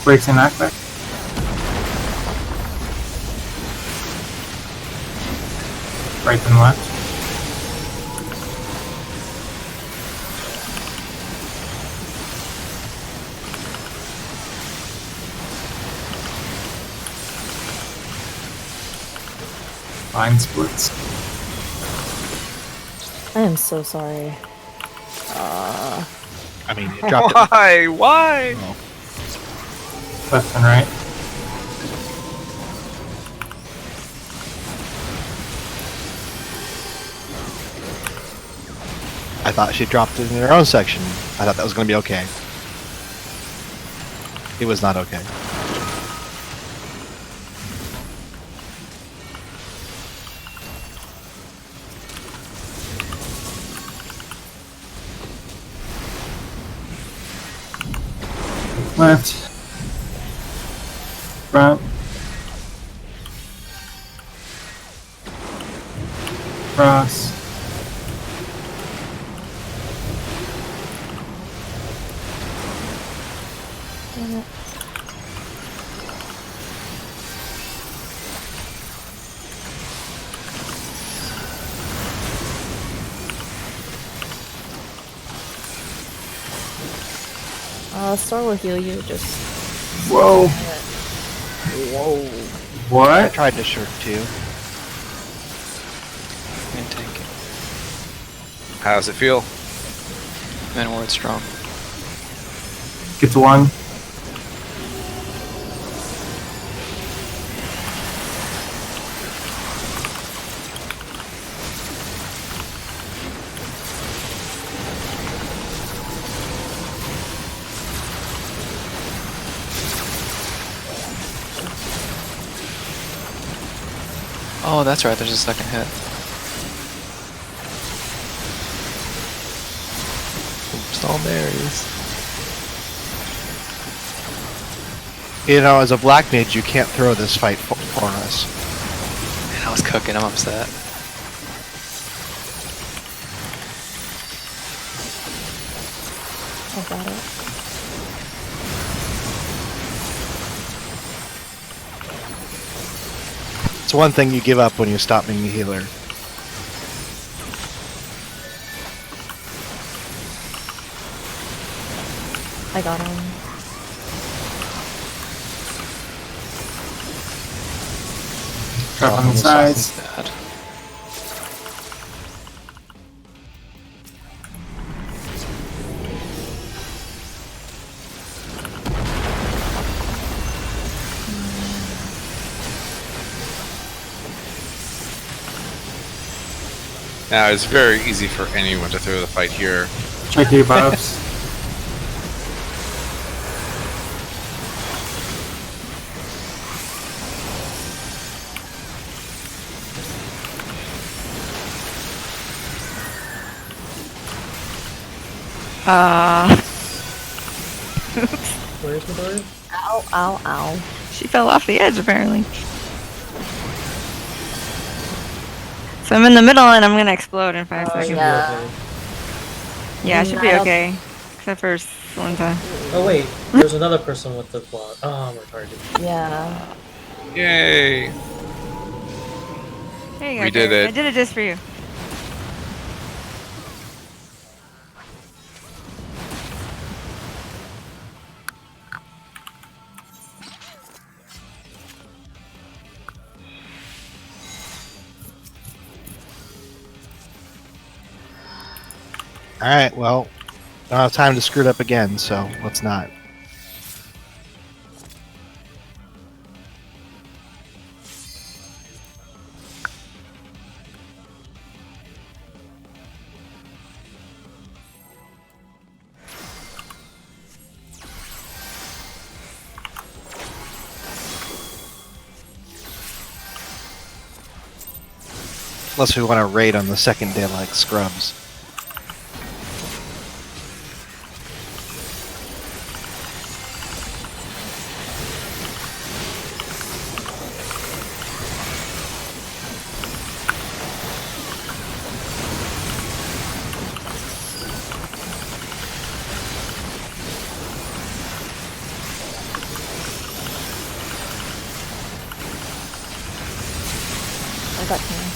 B: Breaks and knockback. Right and left. Line splits.
I: I am so sorry.
D: I mean, you dropped it.
C: why? Why?
D: Oh.
B: Left and right.
D: I thought she dropped it in her own section. I thought that was going to be okay. It was not okay.
B: Left. Front. Cross.
I: Damn it. Star will heal you, just...
B: Whoa.
I: Whoa.
D: I
B: What?
D: tried to shirk too.
G: Main tank.
C: How does it feel?
G: Man ward strong.
B: Get to one.
G: Oh, that's right. There's a second hit. Oops, all berries.
D: You know, as a black mage, you can't throw this fight for us.
G: Man, I was cooking. I'm upset.
I: I got it.
D: It's one thing you give up when you stop being a healer.
I: I got him.
B: Drop on the
G: Almost
B: sides.
G: bad.
C: Now, it's very easy for anyone to throw the fight here.
B: Check your buffs.
A: Where's Midori?
I: Ow, ow, ow.
H: She fell off the edge apparently. So I'm in the middle and I'm gonna explode in 5
A: Should
H: seconds.
A: be
I: Yeah.
A: okay.
H: Yeah, I should be
I: Not
H: okay. Except for Slinta.
A: Oh wait, there's another person with the block. Oh, I'm retarded.
I: Yeah.
C: Yay!
H: There you go.
C: We did
H: Jared.
C: it.
H: I did it just for you.
D: Alright, well, don't have time to screw it up again, so let's not. Unless we want to raid on the second day like scrubs.
I: I got him.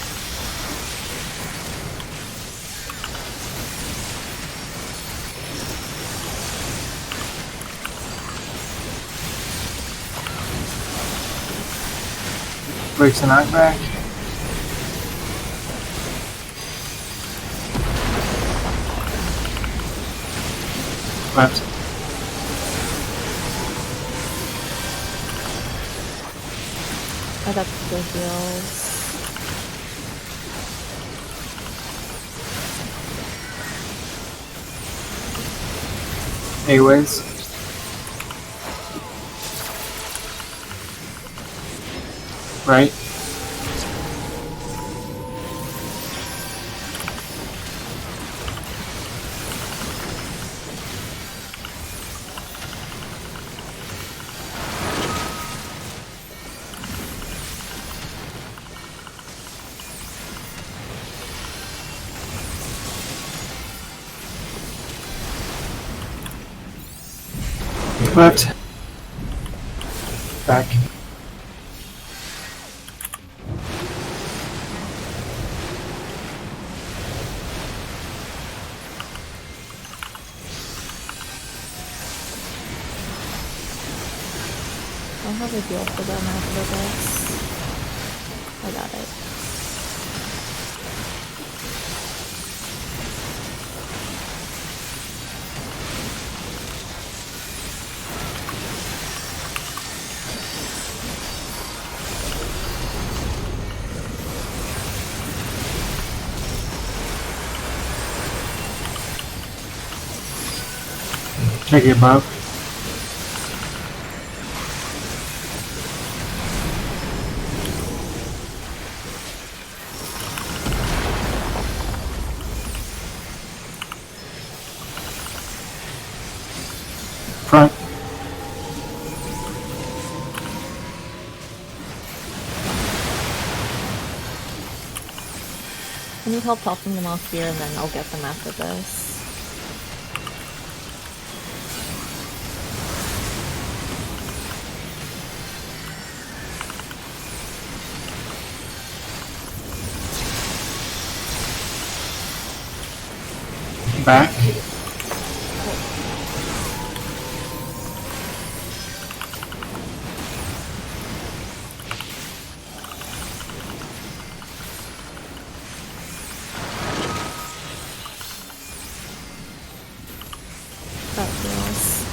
B: Breaks the knockback. Left.
I: I got the heals.
B: Anyways. Right. Left. Back.
I: I'll have a heal for them after this. I got it.
B: Check your buff. Front.
I: I need help topping them off here, and then I'll get them after this.
B: Back.
I: Got heals.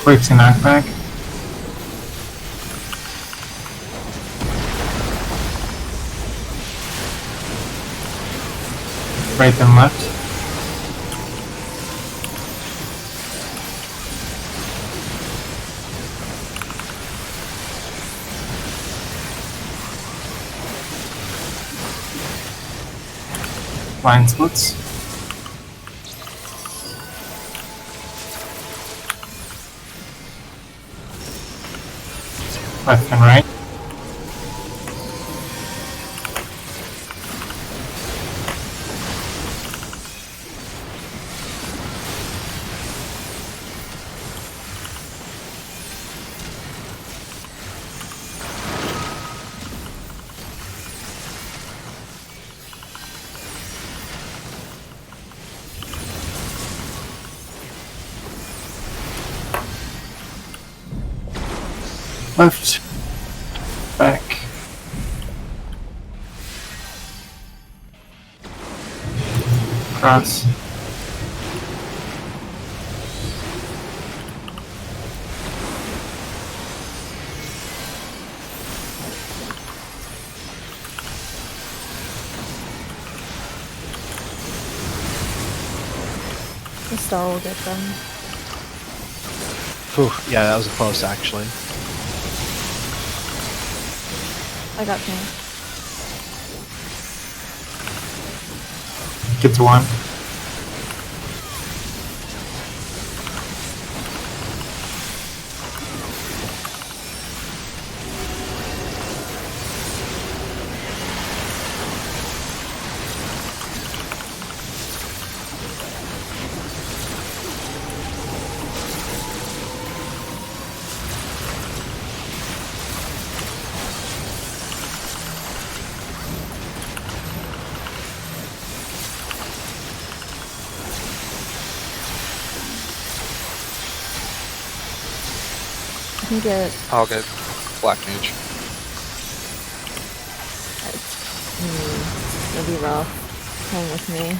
B: Quick to knockback. Right then left. Line splits. Left and right. Left. Back. Cross.
I: The star will get them.
D: Whew, yeah, that was close actually.
I: I got tanked.
B: Get to one.
I: I can get
C: I'll get Black Mage.
I: it'll be rough playing with me.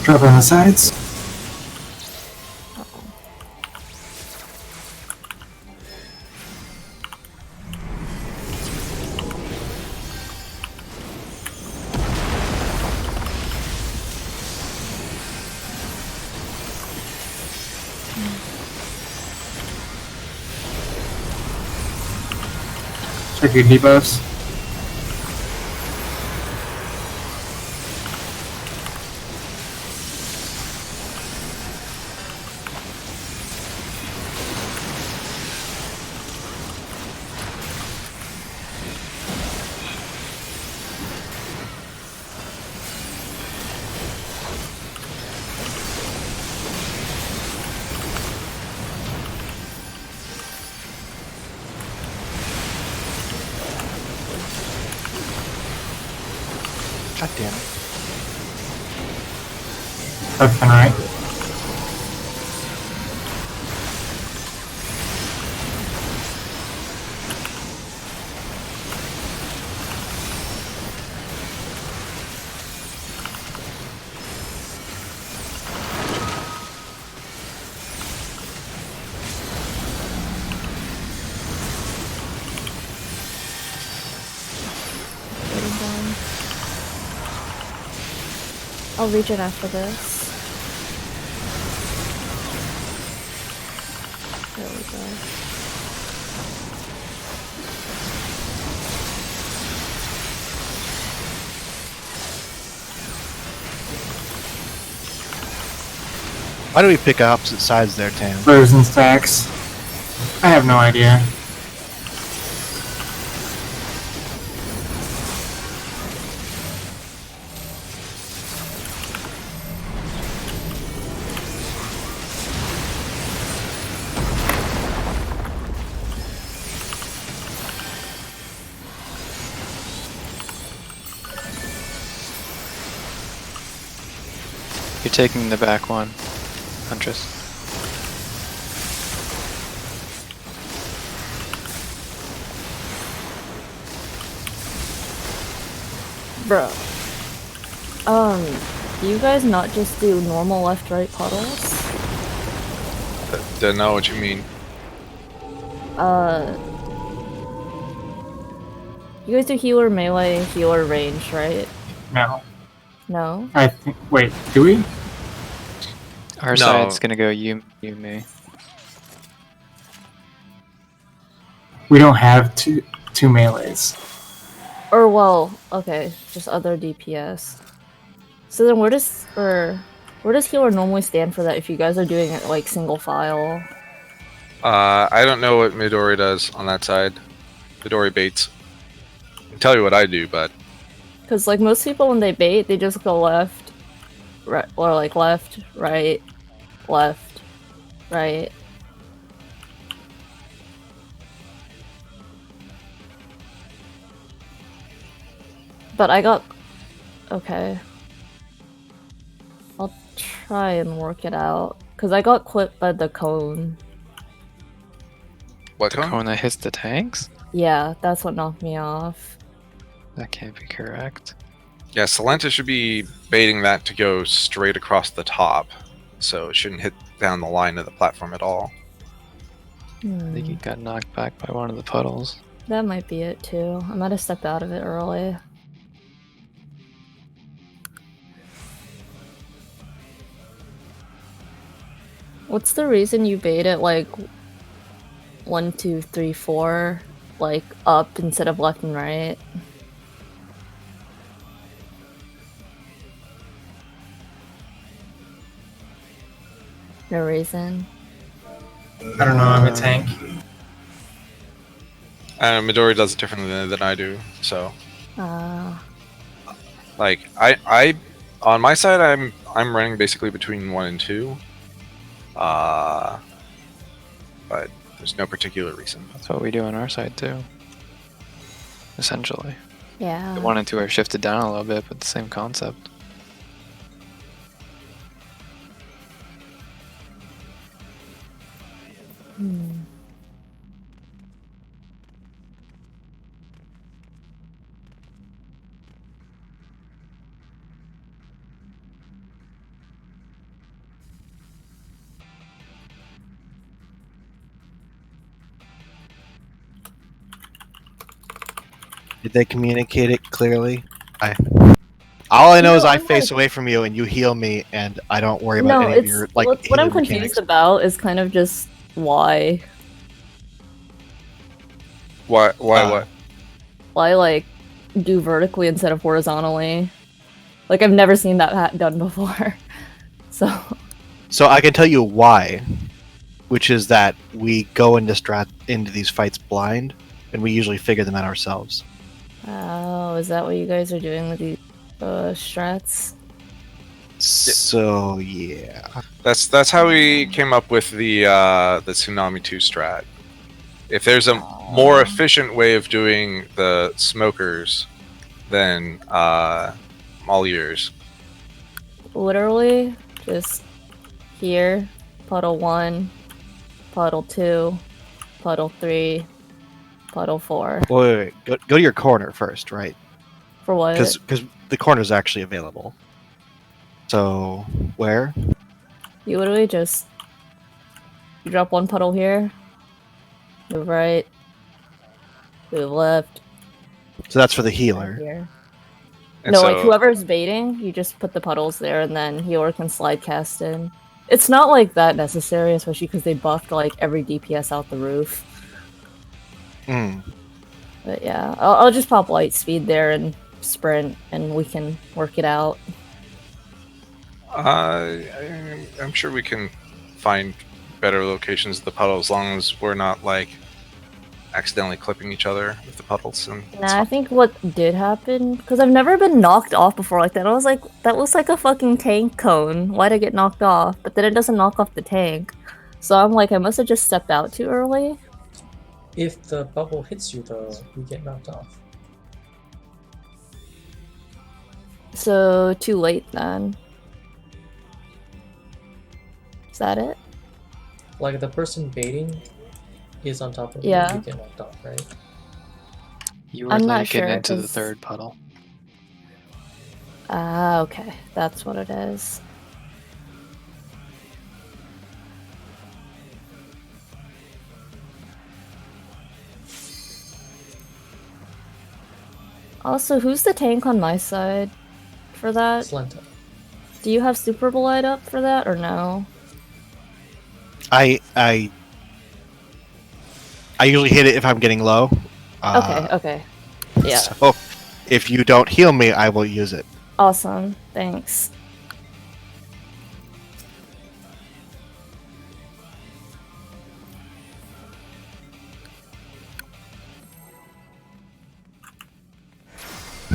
B: Drop on the sides. Check your debuffs.
D: God damn it.
B: Left and right.
I: Getting down. I'll reach it after this. There we go.
D: Why do we pick opposite sides there, Tam?
B: Frozen stacks. I have no idea.
G: You're taking the back one, Huntress.
I: Bro. Do you guys not just do normal left-right puddles?
C: Don't know what you mean.
I: You guys do healer melee, healer range, right?
B: No.
I: No?
B: I think. Wait, do we?
G: Our
C: No.
G: side's gonna go you, me.
B: We don't have two melees.
I: Or, well, okay, just other DPS. So then where does healer normally stand for that if you guys are doing it like single file?
C: I don't know what Midori does on that side. Midori baits. I can tell you what I do, but
I: Because like most people when they bait, they just go left, right, or like left, right, left, right. But I got... Okay. I'll try and work it out. Because I got clipped by the cone.
C: what
G: The
C: cone?
G: cone that hits the tanks?
I: Yeah, that's what knocked me off.
G: That can't be correct.
C: Yeah, Salenta should be baiting that to go straight across the top, so it shouldn't hit down the line of the platform at all.
G: I think he got knocked back by one of the puddles.
I: That might be it too. I might have stepped out of it early. What's the reason you bait it like 1, 2, 3, 4, like up instead of left and right? No reason.
B: I don't know. I'm a tank.
C: Midori does it differently than I do, so
I: Uh,
C: like I on my side I'm running basically between 1 and 2. But there's no particular reason.
G: That's what we do on our side too. Essentially.
I: yeah.
G: The 1 and 2 are shifted down a little bit, but the same concept.
I: Hmm.
D: Did they communicate it clearly? All I know is
I: No,
D: I
I: I'm
D: face
I: like-
D: away from you and you heal me, and I don't worry about
I: No,
D: any of
I: it's
D: your like.
I: what I'm
D: healing
I: confused
D: mechanics.
I: about is kind of just why
C: Why
D: Uh,
I: why like do vertically instead of horizontally. Like I've never seen that done before. So
D: So I can tell you why, which is that we go into these fights blind, and we usually figure them out ourselves.
I: oh, is that what you guys are doing with these strats?
D: So yeah,
C: That's how we came up with the Tsunami 2 strat. If there's a more efficient way of doing the smokers, then all ears.
I: Literally just here, puddle 1, puddle 2, puddle 3, puddle 4.
D: wait. Go to your corner first, right?
I: For what?
D: Because the corner is actually available. So where?
I: You literally just you drop 1 puddle here, move right, move left,
D: So that's for the
I: right
D: healer.
I: here.
C: And
I: No,
C: so,
I: like whoever's baiting, you just put the puddles there, and then healer can slide cast in. It's not like that necessary, especially because they buffed like every DPS out the roof.
D: Mm.
I: But yeah, I'll just pop light speed there and sprint, and we can work it out.
C: I'm sure we can find better locations of the puddle as long as we're not like accidentally clipping each other with the puddles. And
I: Nah, I think what did happen, because I've never been knocked off before like that. I was like, that looks like a fucking tank cone. Why'd I get knocked off? But then it doesn't knock off the tank. So I'm like, I must have just stepped out too early.
A: If the bubble hits you, though, you get knocked off.
I: So too late then. Is that it?
A: Like the person baiting is on top of you,
I: Yeah.
A: you get knocked off, right?
G: You were
I: I'm not
G: like
I: sure,
G: getting into the
I: 'cause-
G: third puddle.
I: Ah, okay. That's what it is. Also, who's the tank on my side for that?
A: Slenta.
I: Do you have Super Light up for that or no?
D: I usually hit it if I'm getting low.
I: Okay. Yeah.
D: So if you don't heal me, I will use it.
I: Awesome. Thanks.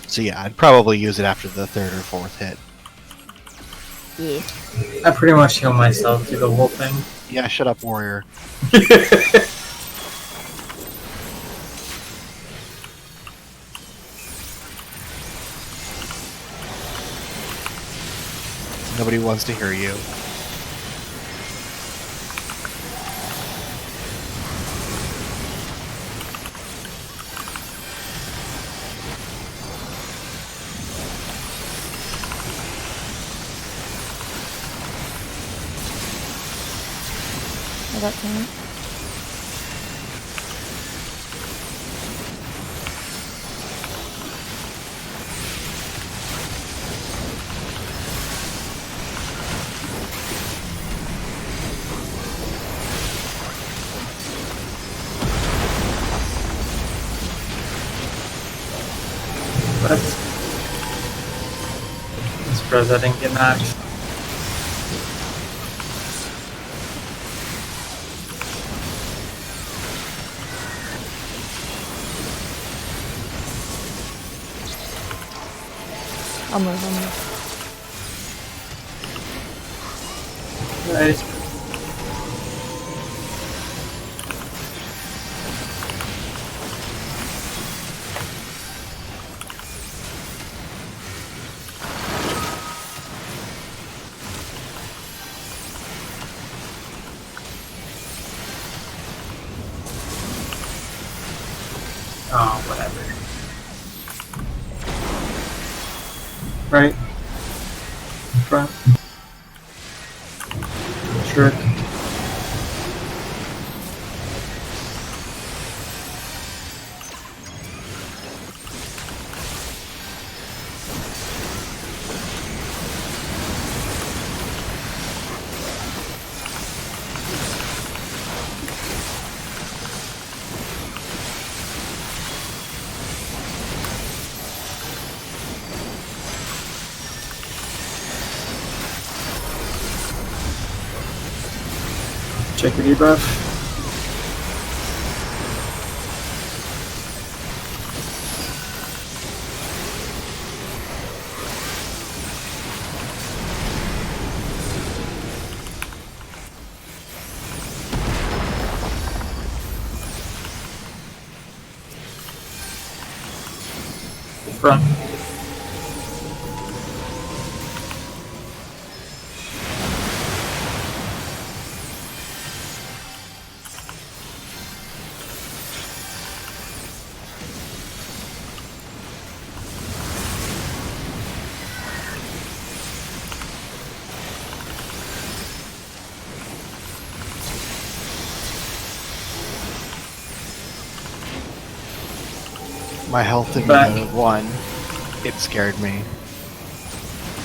D: So yeah, I'd probably use it after the third or fourth hit.
I: Yeah.
B: I pretty much heal myself through the whole thing.
D: Yeah, shut up, warrior. Nobody wants to hear you.
I: I got tank.
B: But I'm surprised I didn't get knocked.
I: I'll move.
B: Right. Oh, whatever. Right. In front. Sure. Check your debuff. Front.
D: My health in
B: Back.
D: the one, it scared me.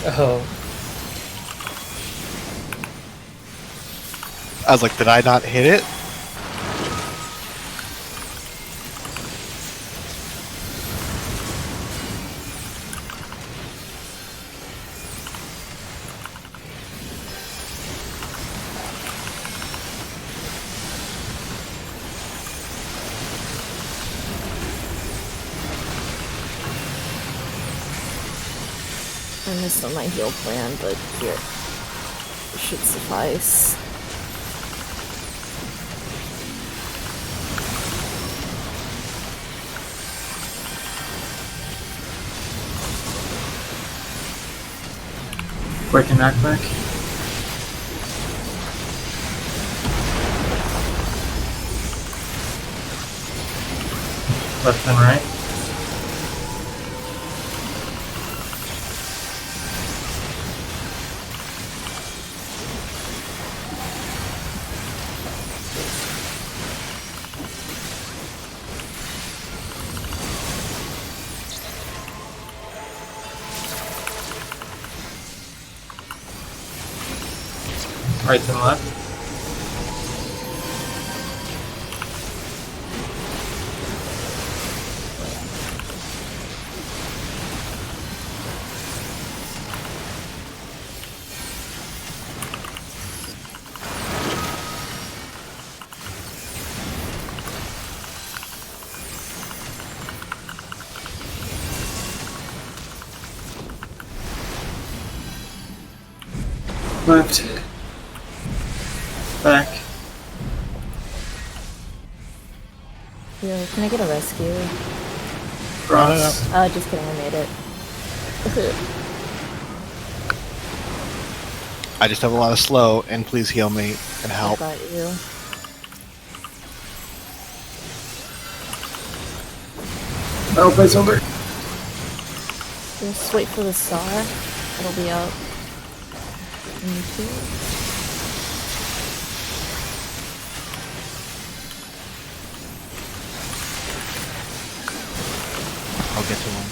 A: Oh,
D: I was like, did I not hit it?
I: I missed on my heal plan, but here. It should suffice.
B: Quick and knockback. left and right. Right and left. Left. Back.
I: Yo, can I get a rescue?
B: Cross.
I: Just kidding, I made it.
D: I just have a lot of slow, and please heal me and
I: I
D: help.
I: got you.
B: Battle plays over.
I: Just wait for the star. It'll be up. in 2.
D: I'll get to one.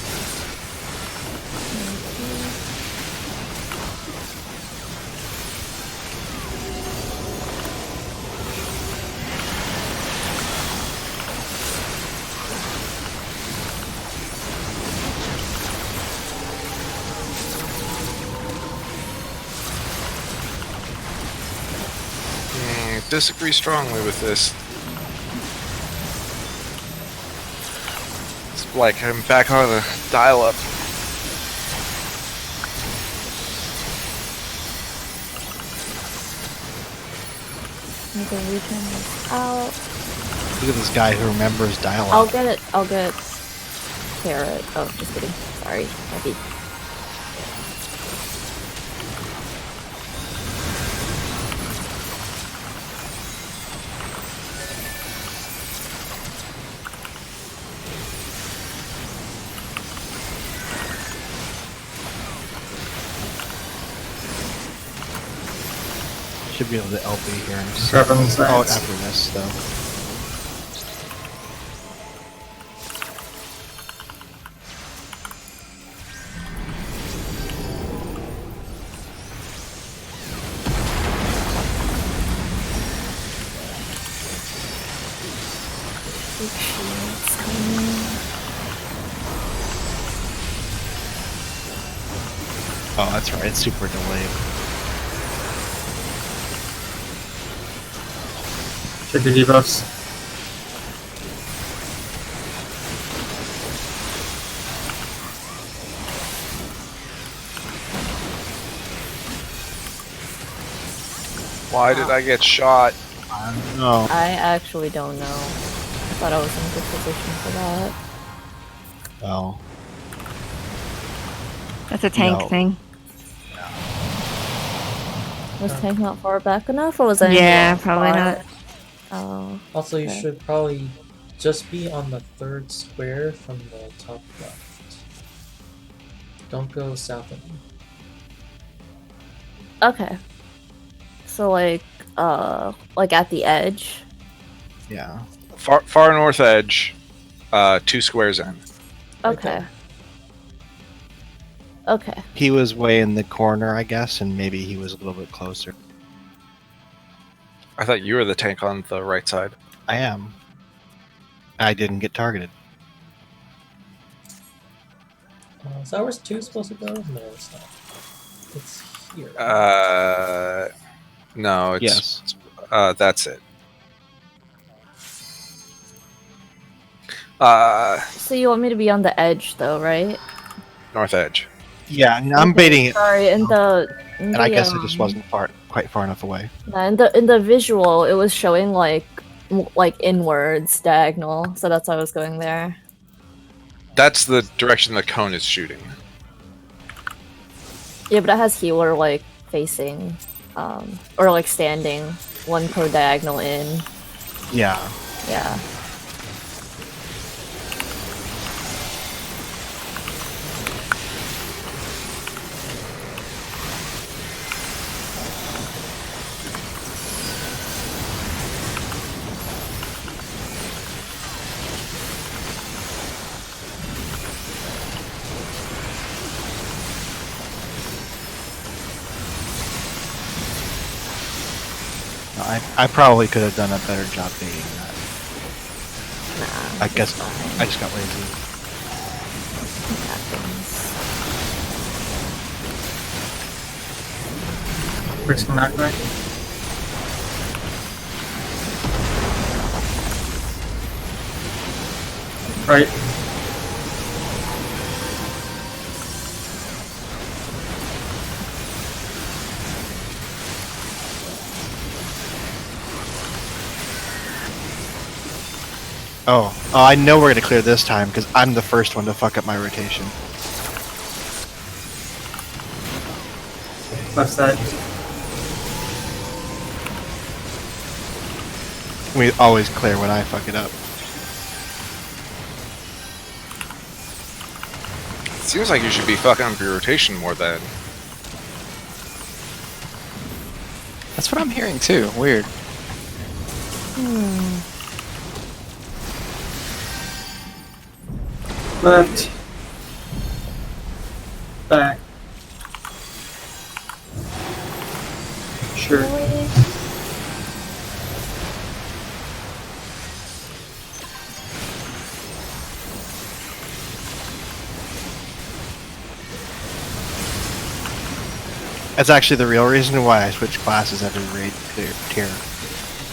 C: Disagree strongly with this. It's like I'm back on the dial-up.
I: Need to weaken this out.
D: Look at this guy who remembers dialogue.
I: I'll get it. I'll get carrot. Oh, just kidding. Sorry, heavy.
D: Should be able to LB here. In a
B: Seven
D: second. Oh,
B: seconds.
D: after this though. Oh, that's right. It's super delayed.
B: Check your debuffs.
C: Why did I get shot?
D: I don't know.
I: I actually don't know. I thought I was in a good position for that.
D: Well,
H: That's a tank
D: No.
H: thing.
I: Was tank not far back enough, or was I?
H: Yeah, probably not.
I: Oh.
A: Also, you
I: Okay.
A: should probably just be on the third square from the top left. Don't go south of me.
I: Okay. So like at the edge.
D: yeah.
C: Far north edge, 2 squares in.
I: Okay. Okay.
D: He was way in the corner, I guess, and maybe he was a little bit closer.
C: I thought you were the tank on the right side.
D: I am. I didn't get targeted.
A: Is that where 2 supposed to go? No, it's not. It's here.
C: No, it's
D: Yes.
C: that's it.
I: So you want me to be on the edge, though, right?
C: North edge.
D: Yeah, I mean, I'm
I: Okay,
D: baiting it,
I: Sorry, in the.
D: and I guess it just wasn't quite far enough away.
I: In the visual, it was showing like inwards, diagonal. So that's why I was going there.
C: That's the direction the cone is shooting.
I: Yeah, but it has healer like facing, or like standing, one code diagonal in.
D: Yeah.
I: Yeah.
D: I probably could have done a better job baiting that.
I: Nah.
D: I guess
I: it's fine.
D: I just got lazy.
I: It happens.
B: Risk knockback. Right.
D: Oh, I know we're gonna clear this time because I'm the first one to fuck up my rotation.
B: Left side.
D: We always clear when I fuck it up.
C: Seems like you should be fucking up your rotation more then.
G: That's what I'm hearing too. Weird.
B: Left. Back. Sure.
I: Really?
D: That's actually the real reason why I switch classes every raid tier.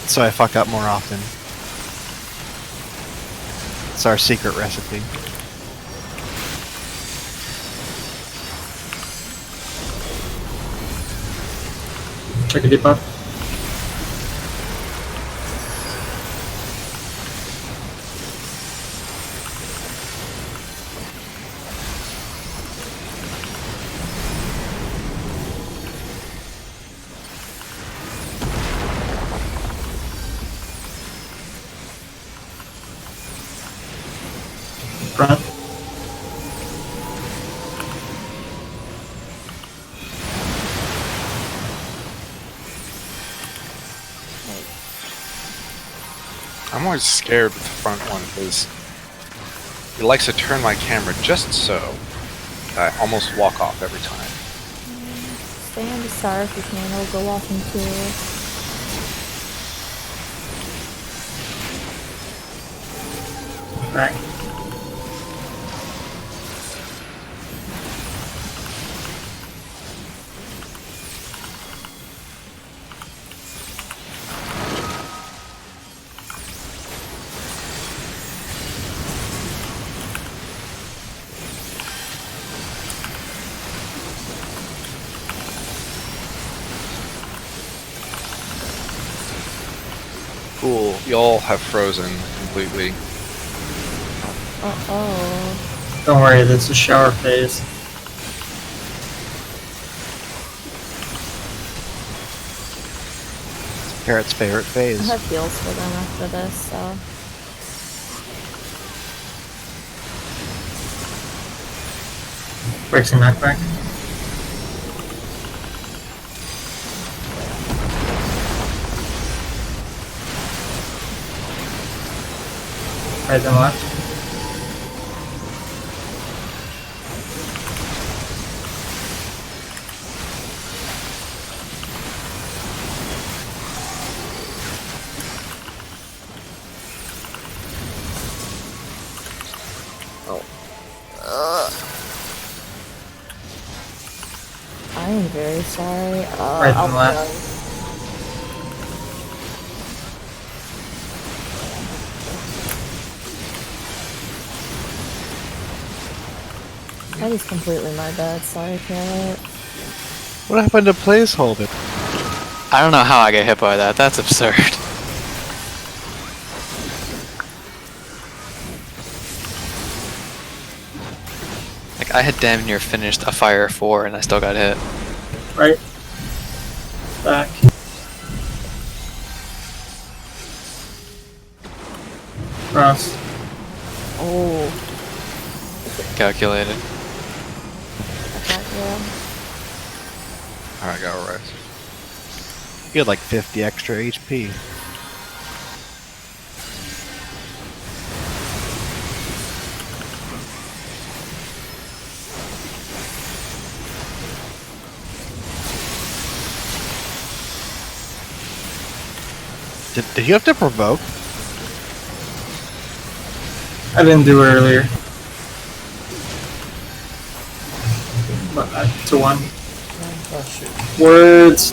D: So I fuck up more often. It's our secret recipe.
B: Check a debuff. Front.
C: I'm always scared with the front one because it likes to turn my camera just so I almost walk off every time.
I: Stay on the star if you can, it'll go off into.
B: Back.
C: Cool. Y'all have frozen completely.
I: Uh-oh.
B: Don't worry, that's a shower phase.
D: Parrot's favorite
I: I
D: phase.
I: have heals for them after this, so.
B: Breaks and knockback. Right and left.
I: I am very sorry.
B: Right
I: I'll
B: and left.
I: go. That is completely my bad. Sorry, Carrot.
D: What happened to placeholder?
G: I don't know how I get hit by that. That's absurd. Like, I had damn near finished a fire 4 and I still got hit.
B: Right. Back. Cross.
I: Oh.
G: Calculated.
I: Yeah.
C: Alright, got rest.
D: You had like 50 extra HP. Did you have to provoke?
B: I didn't do it earlier. What, 2-1?
A: Oh shoot.
B: Words.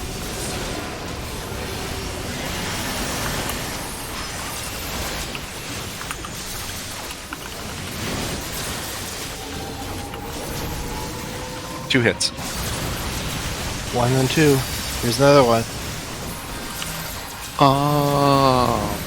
C: Two hits.
D: 1 and 2. Here's another one.
G: Oh.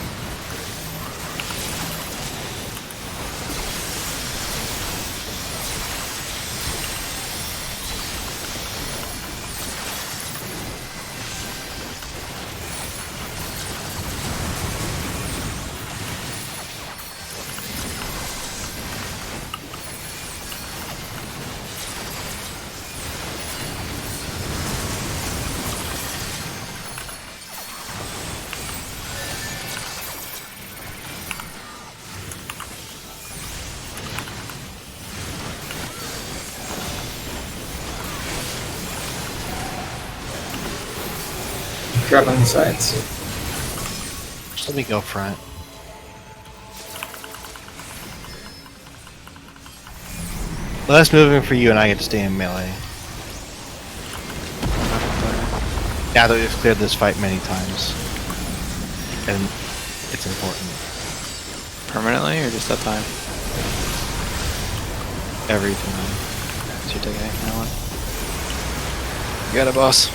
B: Grab on the sides.
D: Just let me go front. Less moving for you, and I get to stay in melee. Now that we've cleared this fight many times, and it's important.
G: Permanently or just that time?
D: Every time.
G: So you take anything I want. You got it, boss.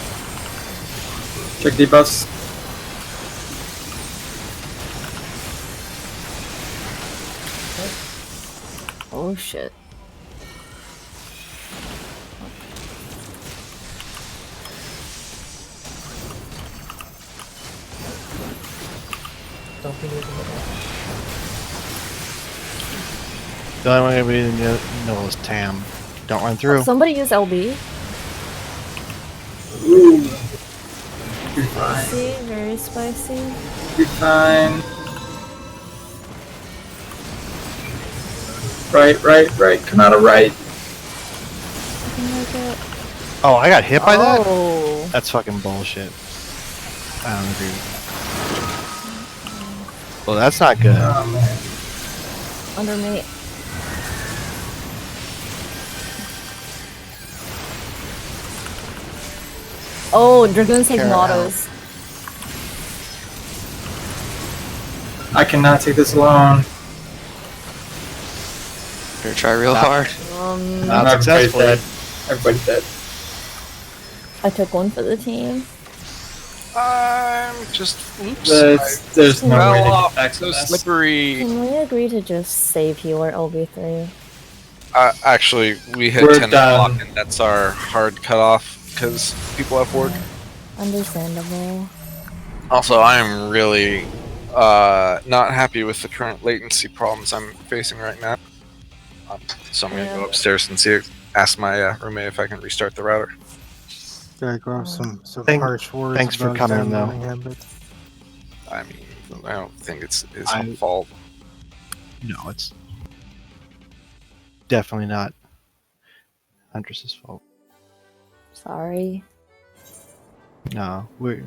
B: Check debuffs.
I: Oh shit.
A: Don't think we can get that.
D: The only one we didn't know was Tam. Don't run through.
I: Somebody use LB.
B: Ooh. You're fine.
I: Spicy, very spicy.
B: You're fine. Right. Come out of right.
I: I can make it.
D: Oh, I got hit by that?
I: Oh.
D: That's fucking bullshit. I don't agree with that. Well, that's not good.
B: Oh, man.
I: Under me. Oh, Dragoons take
D: Carrot
I: mottos.
B: I cannot take this alone.
G: Better try real hard.
D: Not
B: Everybody's
D: successfully.
B: dead. Everybody's dead.
I: I took one for the team.
C: I'm just. Oops.
B: There's no way
C: Fell
B: to
C: off.
B: get back to
C: So
B: this.
C: slippery.
I: Can we agree to just save healer LB3?
C: Actually, we hit
B: We're
C: 10
B: done.
C: o'clock, and that's our hard cutoff because people have work.
I: Understandable.
C: Also, I am really not happy with the current latency problems I'm facing right now. So I'm gonna go upstairs and ask my roommate if I can restart the router.
E: Gotta grab some
D: Thank-
E: harsh words.
D: thanks for
E: about
D: coming,
E: Zen
D: though.
E: learning habits.
C: I mean, I don't think it's his
D: I-
C: fault.
D: No, it's definitely not Huntress's fault.
I: Sorry.
D: No, we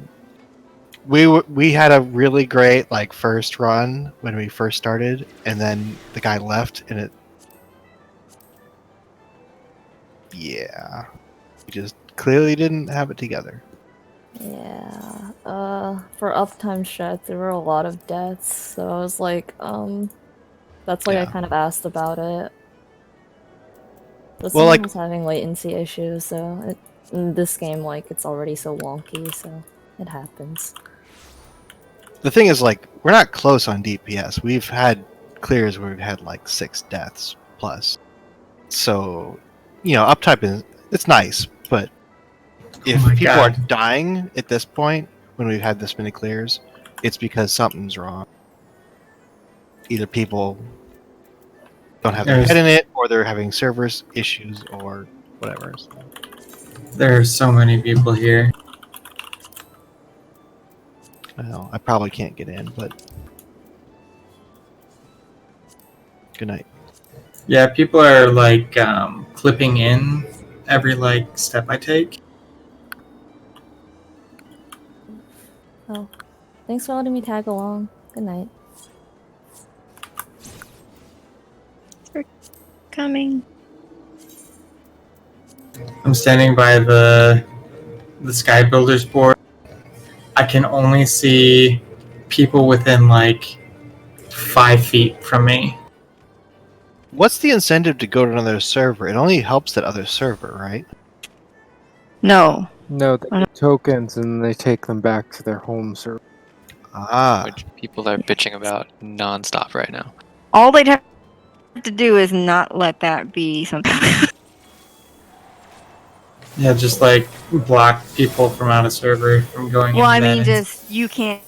D: had a really great like first run when we first started, and then the guy left, and we just clearly didn't have it together.
I: Yeah. For uptime strat, there were a lot of deaths, so I was like, that's why I
D: Yeah.
I: kind of asked about it. But
D: Well,
I: someone
D: like-
I: was having latency issues, so in this game, like, it's already so wonky, so it happens.
D: The thing is, like, we're not close on DPS. We've had clears where we've had like 6 deaths plus. So, uptime it's nice, but if
B: Oh my
D: people
B: God.
D: are dying at this point when we've had this many clears, it's because something's wrong. Either people don't have their
B: There's-
D: head in it, or they're having servers issues, or whatever. So,
B: There are so many people here.
D: well, I probably can't get in, but good night.
B: Yeah, people are like clipping in every like step I take.
I: Oh. Thanks for letting me tag along. Good night.
H: Coming.
B: I'm standing by the Sky Builders board. I can only see people within like 5 feet from me.
D: What's the incentive to go to another server? It only helps that other server, right?
H: No.
E: No, they get tokens and they take them back to their home server.
D: Ah.
G: Which people are bitching about nonstop right now.
H: All they'd have to do is not let that be something.
B: Yeah, just like block people from out of server from going.
H: Well,
B: into
H: I
B: that
H: mean,
B: and-
H: just you can't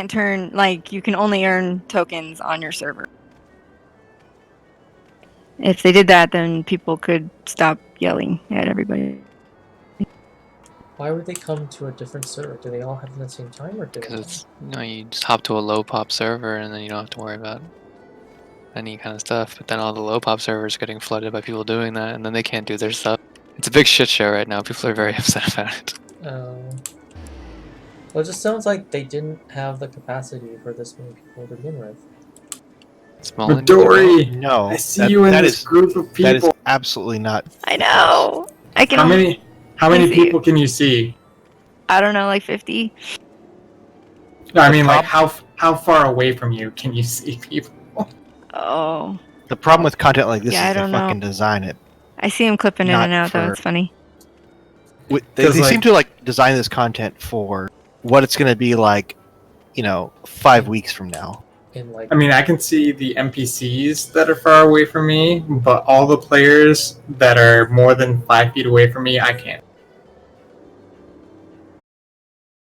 H: turn like you can only earn tokens on your server. If they did that, then people could stop yelling at everybody.
A: Why would they come to a different server? Do they all have it at the same time, or do they?
G: Because it's, you just hop to a low pop server and then you don't have to worry about any kind of stuff. But then all the low pop servers are getting flooded by people doing that, and then they can't do their stuff. It's a big shit show right now. People are very upset about it.
A: Well, it just sounds like they didn't have the capacity for this many people to begin with.
G: Small and
B: Midori,
D: No.
B: I see you in this group of people.
D: That is absolutely not.
H: I know. I can.
B: How many
H: see
B: people can you see?
H: I don't know, like 50.
B: No, I mean, like how far away from you can you see people?
H: Oh,
D: The problem with content like this
H: Yeah, I
D: is they
H: don't know.
D: fucking design it.
H: I see him clipping in
D: Not
H: and out. Though
D: for-
H: it's funny.
D: They
B: 'Cause,
D: seem
B: like-
D: to like design this content for what it's going to be like, 5 weeks from now.
A: In like,
B: I mean, I can see the NPCs that are far away from me, but all the players that are more than 5 feet away from me, I can't.